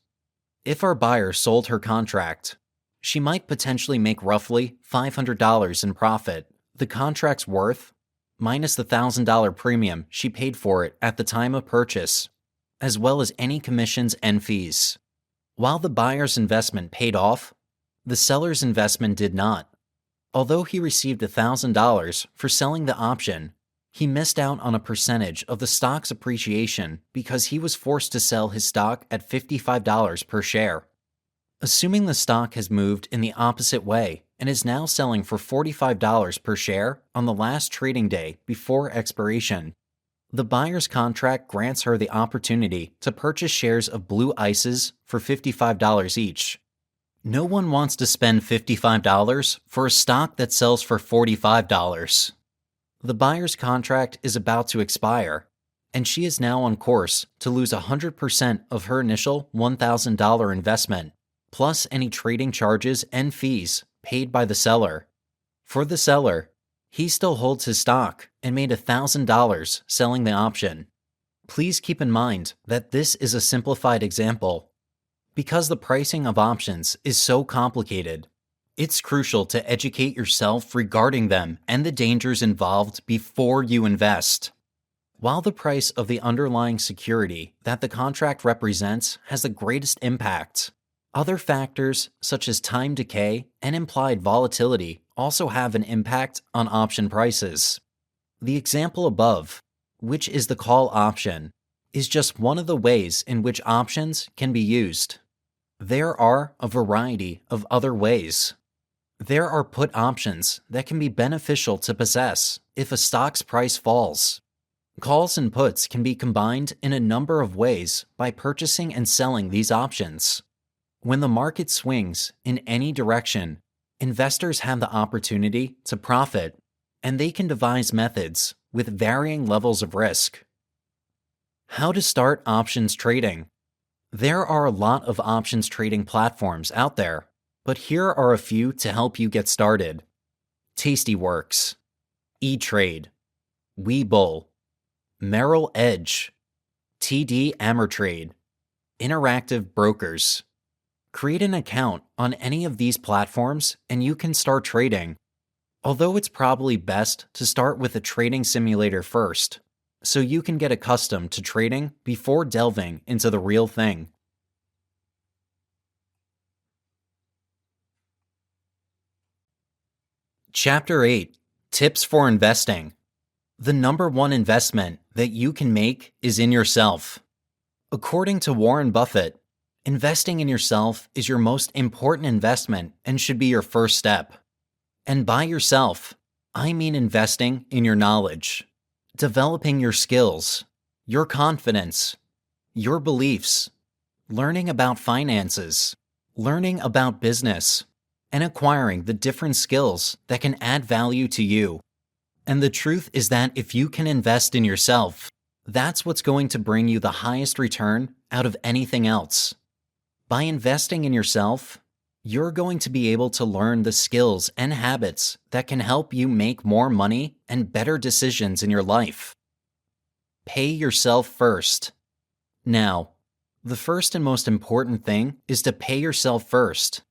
If our buyer sold her contract, she might potentially make roughly $500 in profit. The contract's worth, minus the $1,000 premium she paid for it at the time of purchase, as well as any commissions and fees. While the buyer's investment paid off, the seller's investment did not. Although he received $1,000 for selling the option, he missed out on a percentage of the stock's appreciation because he was forced to sell his stock at $55 per share. Assuming the stock has moved in the opposite way and is now selling for $45 per share on the last trading day before expiration, the buyer's contract grants her the opportunity to purchase shares of Blue Ices for $55 each. No one wants to spend $55 for a stock that sells for $45. The buyer's contract is about to expire, and she is now on course to lose 100% of her initial $1,000 investment, plus any trading charges and fees paid by the seller. For the seller, he still holds his stock and made $1,000 selling the option. Please keep in mind that this is a simplified example. Because the pricing of options is so complicated, it's crucial to educate yourself regarding them and the dangers involved before you invest. While the price of the underlying security that the contract represents has the greatest impact, other factors such as time decay and implied volatility also have an impact on option prices. The example above, which is the call option, is just one of the ways in which options can be used. There are a variety of other ways. There are put options that can be beneficial to possess if a stock's price falls. Calls and puts can be combined in a number of ways by purchasing and selling these options. When the market swings in any direction, investors have the opportunity to profit, and they can devise methods with varying levels of risk. How to start options trading. There are a lot of options trading platforms out there, but here are a few to help you get started. Tastyworks, eTrade, Webull, Merrill Edge, TD Ameritrade, Interactive Brokers. Create an account on any of these platforms and you can start trading. Although it's probably best to start with a trading simulator first, so you can get accustomed to trading before delving into the real thing. Chapter 8: Tips for Investing. The number one investment that you can make is in yourself. According to Warren Buffett, investing in yourself is your most important investment and should be your first step. And by yourself, I mean investing in your knowledge, developing your skills, your confidence, your beliefs, learning about finances, learning about business, and acquiring the different skills that can add value to you. And the truth is that if you can invest in yourself, that's what's going to bring you the highest return out of anything else. By investing in yourself, you're going to be able to learn the skills and habits that can help you make more money and better decisions in your life. Pay yourself first. Now, the first and most important thing is to pay yourself first.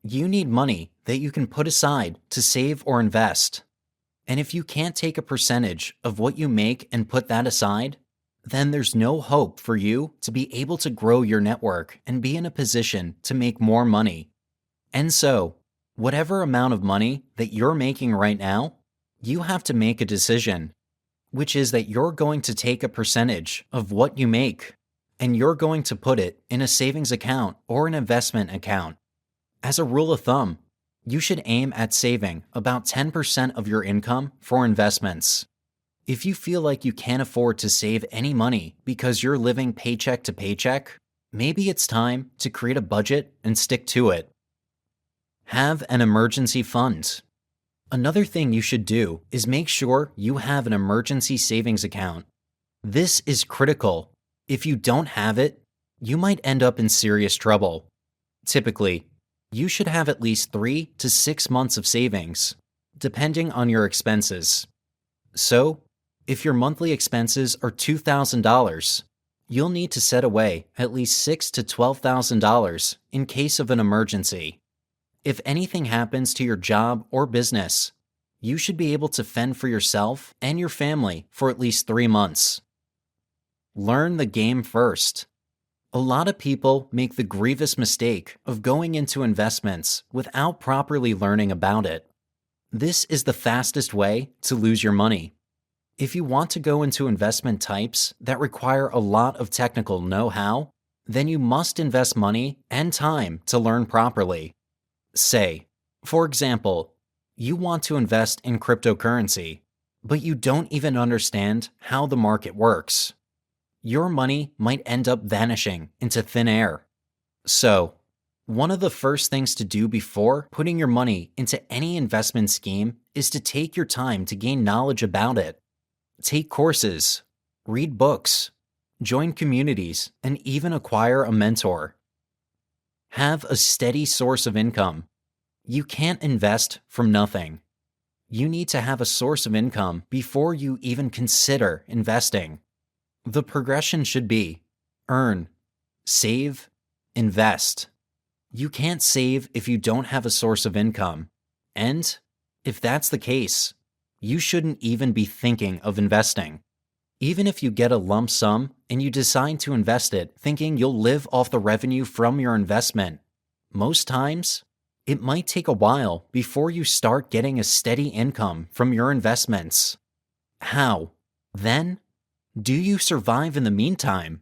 You need money that you can put aside to save or invest. And if you can't take a percentage of what you make and put that aside, then there's no hope for you to be able to grow your network and be in a position to make more money. And so, whatever amount of money that you're making right now, you have to make a decision, which is that you're going to take a percentage of what you make, and you're going to put it in a savings account or an investment account. As a rule of thumb, you should aim at saving about 10% of your income for investments. If you feel like you can't afford to save any money because you're living paycheck to paycheck, maybe it's time to create a budget and stick to it. Have an emergency fund. Another thing you should do is make sure you have an emergency savings account. This is critical. If you don't have it, you might end up in serious trouble. Typically, you should have at least 3 to 6 months of savings, depending on your expenses. So, if your monthly expenses are $2,000, you'll need to set away at least $6,000 to $12,000 in case of an emergency. If anything happens to your job or business, you should be able to fend for yourself and your family for at least 3 months. Learn the game first. A lot of people make the grievous mistake of going into investments without properly learning about it. This is the fastest way to lose your money. If you want to go into investment types that require a lot of technical know-how, then you must invest money and time to learn properly. Say, for example, you want to invest in cryptocurrency, but you don't even understand how the market works. Your money might end up vanishing into thin air. So, one of the first things to do before putting your money into any investment scheme is to take your time to gain knowledge about it. Take courses, read books, join communities, and even acquire a mentor. Have a steady source of income. You can't invest from nothing. You need to have a source of income before you even consider investing. The progression should be earn, save, invest. You can't save if you don't have a source of income. And if that's the case, you shouldn't even be thinking of investing. Even if you get a lump sum and you decide to invest it thinking you'll live off the revenue from your investment, most times, it might take a while before you start getting a steady income from your investments. How, then? Do you survive in the meantime?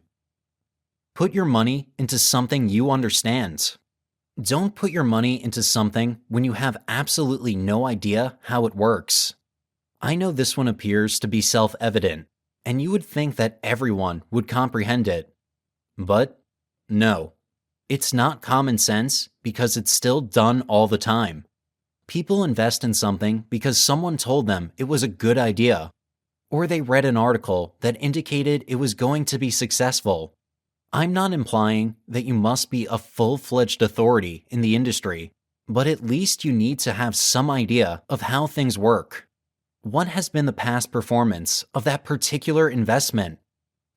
Put your money into something you understand. Don't put your money into something when you have absolutely no idea how it works. I know this one appears to be self-evident, and you would think that everyone would comprehend it. But no, it's not common sense because it's still done all the time. People invest in something because someone told them it was a good idea, or they read an article that indicated it was going to be successful. I'm not implying that you must be a full-fledged authority in the industry, but at least you need to have some idea of how things work. What has been the past performance of that particular investment?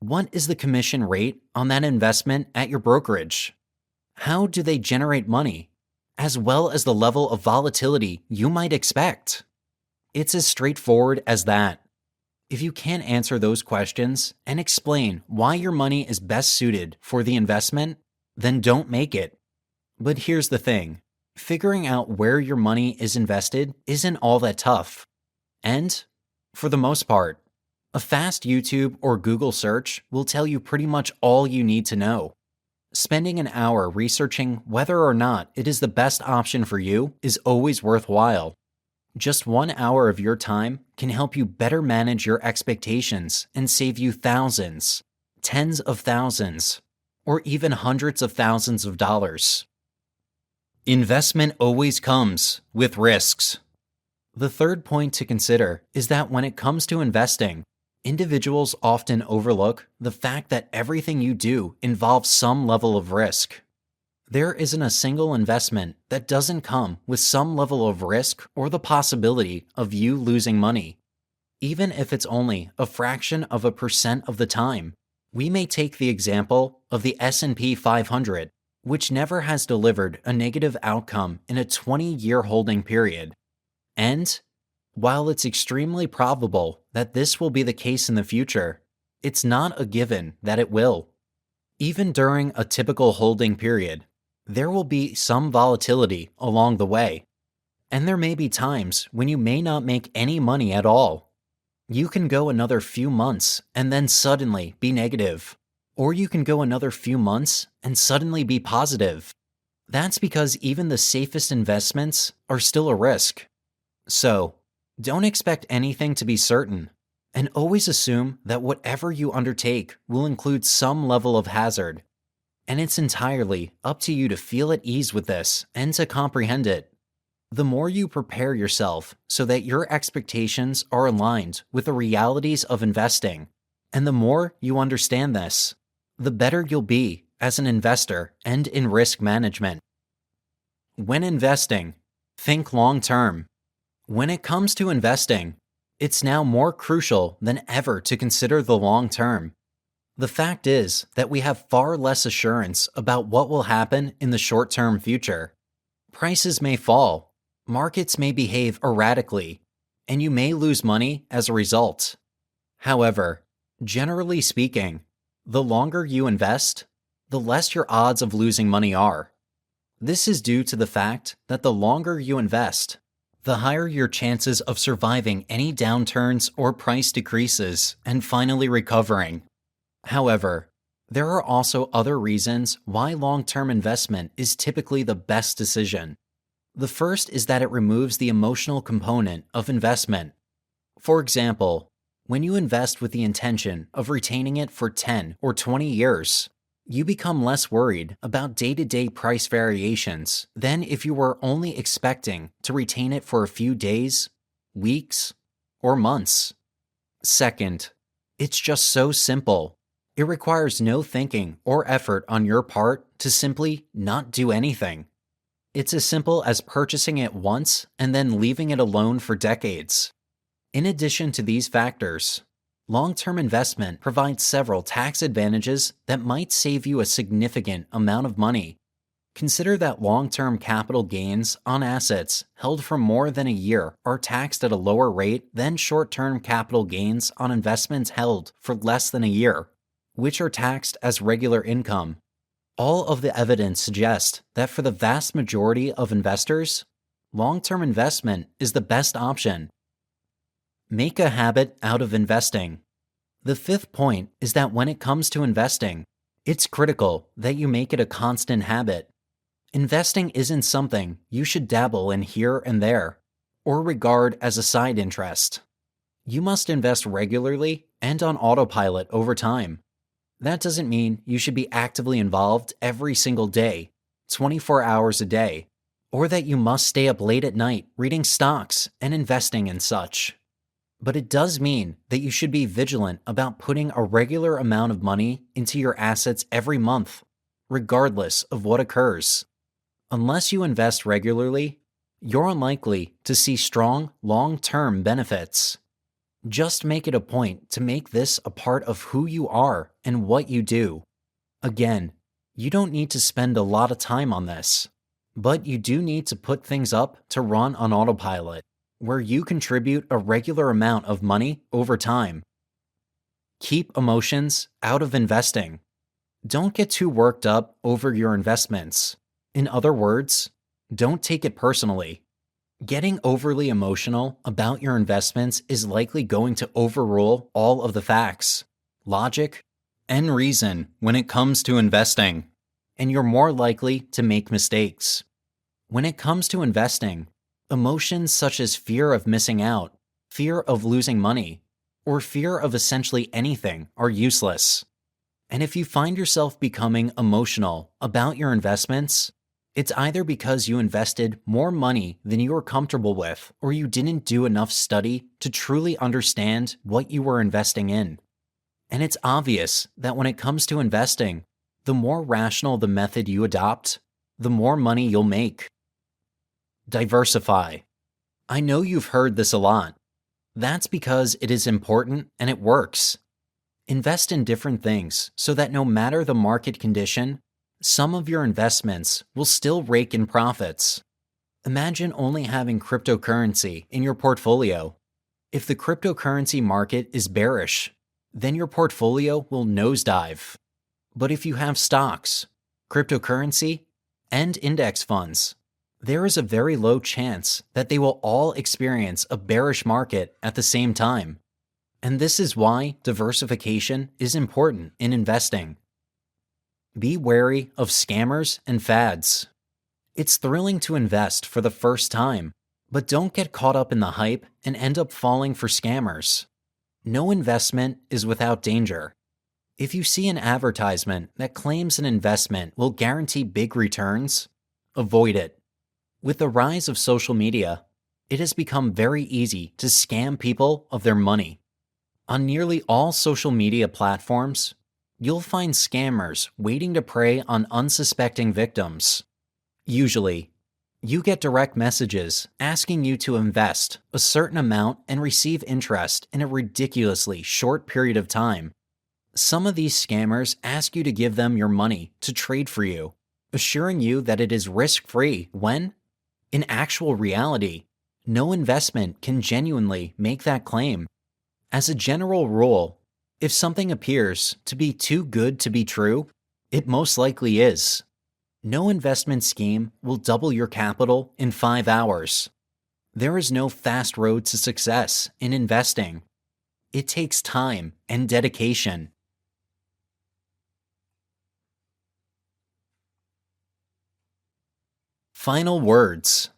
What is the commission rate on that investment at your brokerage? How do they generate money, as well as the level of volatility you might expect? It's as straightforward as that. If you can't answer those questions and explain why your money is best suited for the investment, then don't make it. But here's the thing. Figuring out where your money is invested isn't all that tough. And, for the most part, a fast YouTube or Google search will tell you pretty much all you need to know. Spending an hour researching whether or not it is the best option for you is always worthwhile. Just 1 hour of your time can help you better manage your expectations and save you thousands, tens of thousands, or even hundreds of thousands of dollars. Investment always comes with risks. The third point to consider is that when it comes to investing, individuals often overlook the fact that everything you do involves some level of risk. There isn't a single investment that doesn't come with some level of risk or the possibility of you losing money. Even if it's only a fraction of a percent of the time. We may take the example of the S&P 500, which never has delivered a negative outcome in a 20-year holding period. And, while it's extremely probable that this will be the case in the future, it's not a given that it will. Even during a typical holding period, there will be some volatility along the way, and there may be times when you may not make any money at all. You can go another few months and then suddenly be negative, or you can go another few months and suddenly be positive. That's because even the safest investments are still a risk. So, don't expect anything to be certain, and always assume that whatever you undertake will include some level of hazard. And it's entirely up to you to feel at ease with this and to comprehend it. The more you prepare yourself so that your expectations are aligned with the realities of investing, and the more you understand this, the better you'll be as an investor and in risk management. When investing, think long-term. When it comes to investing, it's now more crucial than ever to consider the long term. The fact is that we have far less assurance about what will happen in the short-term future. Prices may fall, markets may behave erratically, and you may lose money as a result. However, generally speaking, the longer you invest, the less your odds of losing money are. This is due to the fact that the longer you invest, the higher your chances of surviving any downturns or price decreases and finally recovering. However, there are also other reasons why long-term investment is typically the best decision. The first is that it removes the emotional component of investment. For example, when you invest with the intention of retaining it for 10 or 20 years, you become less worried about day-to-day price variations than if you were only expecting to retain it for a few days, weeks, or months. Second, it's just so simple. It requires no thinking or effort on your part to simply not do anything. It's as simple as purchasing it once and then leaving it alone for decades. In addition to these factors, long-term investment provides several tax advantages that might save you a significant amount of money. Consider that long-term capital gains on assets held for more than a year are taxed at a lower rate than short-term capital gains on investments held for less than a year, which are taxed as regular income. All of the evidence suggests that for the vast majority of investors, long-term investment is the best option. Make a habit out of investing. The fifth point is that when it comes to investing, it's critical that you make it a constant habit. Investing isn't something you should dabble in here and there, or regard as a side interest. You must invest regularly and on autopilot over time. That doesn't mean you should be actively involved every single day, 24 hours a day, or that you must stay up late at night reading stocks and investing and such. But it does mean that you should be vigilant about putting a regular amount of money into your assets every month, regardless of what occurs. Unless you invest regularly, you're unlikely to see strong, long-term benefits. Just make it a point to make this a part of who you are and what you do. Again, you don't need to spend a lot of time on this, but you do need to put things up to run on autopilot, where you contribute a regular amount of money over time. Keep emotions out of investing. Don't get too worked up over your investments. In other words, don't take it personally. Getting overly emotional about your investments is likely going to overrule all of the facts, logic, and reason when it comes to investing, and you're more likely to make mistakes. When it comes to investing, emotions such as fear of missing out, fear of losing money, or fear of essentially anything are useless. And if you find yourself becoming emotional about your investments, it's either because you invested more money than you were comfortable with, or you didn't do enough study to truly understand what you were investing in. And it's obvious that when it comes to investing, the more rational the method you adopt, the more money you'll make. Diversify. I know you've heard this a lot. That's because it is important and it works. Invest in different things so that no matter the market condition, some of your investments will still rake in profits. Imagine only having cryptocurrency in your portfolio. If the cryptocurrency market is bearish, then your portfolio will nosedive. But if you have stocks, cryptocurrency, and index funds, there is a very low chance that they will all experience a bearish market at the same time. And this is why diversification is important in investing. Be wary of scammers and fads. It's thrilling to invest for the first time, but don't get caught up in the hype and end up falling for scammers. No investment is without danger. If you see an advertisement that claims an investment will guarantee big returns, avoid it. With the rise of social media, it has become very easy to scam people of their money. On nearly all social media platforms, you'll find scammers waiting to prey on unsuspecting victims. Usually, you get direct messages asking you to invest a certain amount and receive interest in a ridiculously short period of time. Some of these scammers ask you to give them your money to trade for you, assuring you that it is risk-free when, in actual reality, no investment can genuinely make that claim. As a general rule, if something appears to be too good to be true, it most likely is. No investment scheme will double your capital in 5 hours. There is no fast road to success in investing. It takes time and dedication. Final words.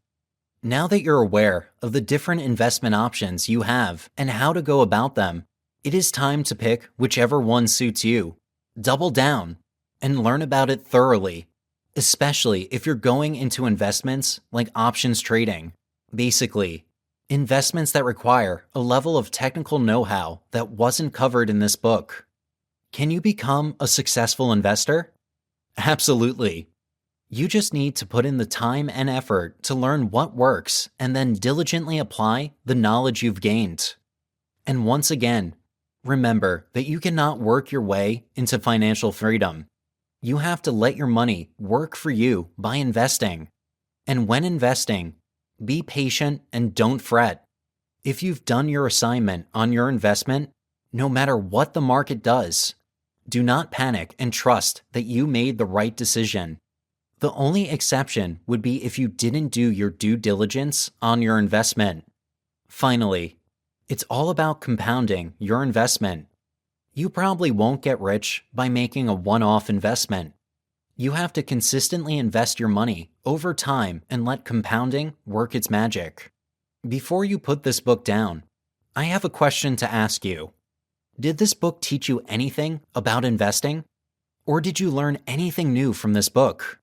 Now that you're aware of the different investment options you have and how to go about them, it is time to pick whichever one suits you. Double down and learn about it thoroughly, especially if you're going into investments like options trading. Basically, investments that require a level of technical know-how that wasn't covered in this book. Can you become a successful investor? Absolutely. You just need to put in the time and effort to learn what works and then diligently apply the knowledge you've gained. And once again, remember that you cannot work your way into financial freedom. You have to let your money work for you by investing. And when investing, be patient and don't fret. If you've done your assignment on your investment, no matter what the market does, do not panic and trust that you made the right decision. The only exception would be if you didn't do your due diligence on your investment. Finally, it's all about compounding your investment. You probably won't get rich by making a one-off investment. You have to consistently invest your money over time and let compounding work its magic. Before you put this book down, I have a question to ask you. Did this book teach you anything about investing? Or did you learn anything new from this book?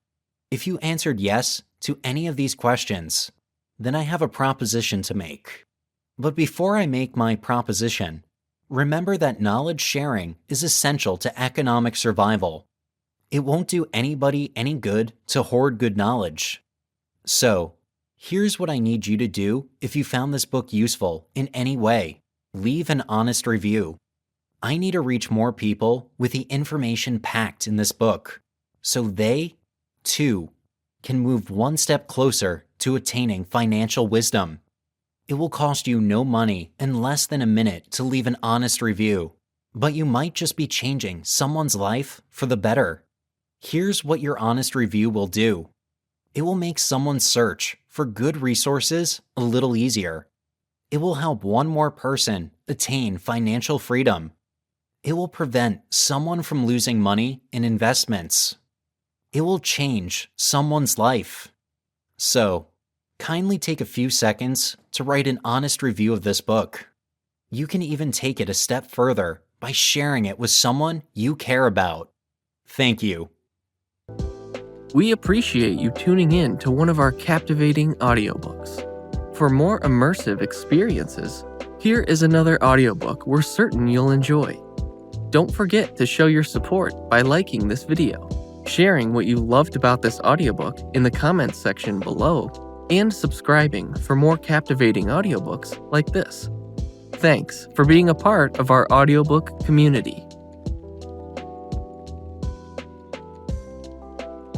If you answered yes to any of these questions, then I have a proposition to make. But before I make my proposition, remember that knowledge sharing is essential to economic survival. It won't do anybody any good to hoard good knowledge. So, here's what I need you to do if you found this book useful in any way. Leave an honest review. I need to reach more people with the information packed in this book, so they, too, can move one step closer to attaining financial wisdom. It will cost you no money and less than a minute to leave an honest review, but you might just be changing someone's life for the better. Here's what your honest review will do. It will make someone's search for good resources a little easier. It will help one more person attain financial freedom. It will prevent someone from losing money in investments. It will change someone's life. So, kindly take a few seconds to write an honest review of this book. You can even take it a step further by sharing it with someone you care about. Thank you. We appreciate you tuning in to one of our captivating audiobooks. For more immersive experiences, here is another audiobook we're certain you'll enjoy. Don't forget to show your support by liking this video, sharing what you loved about this audiobook in the comments section below, and subscribing for more captivating audiobooks like this. Thanks for being a part of our audiobook community.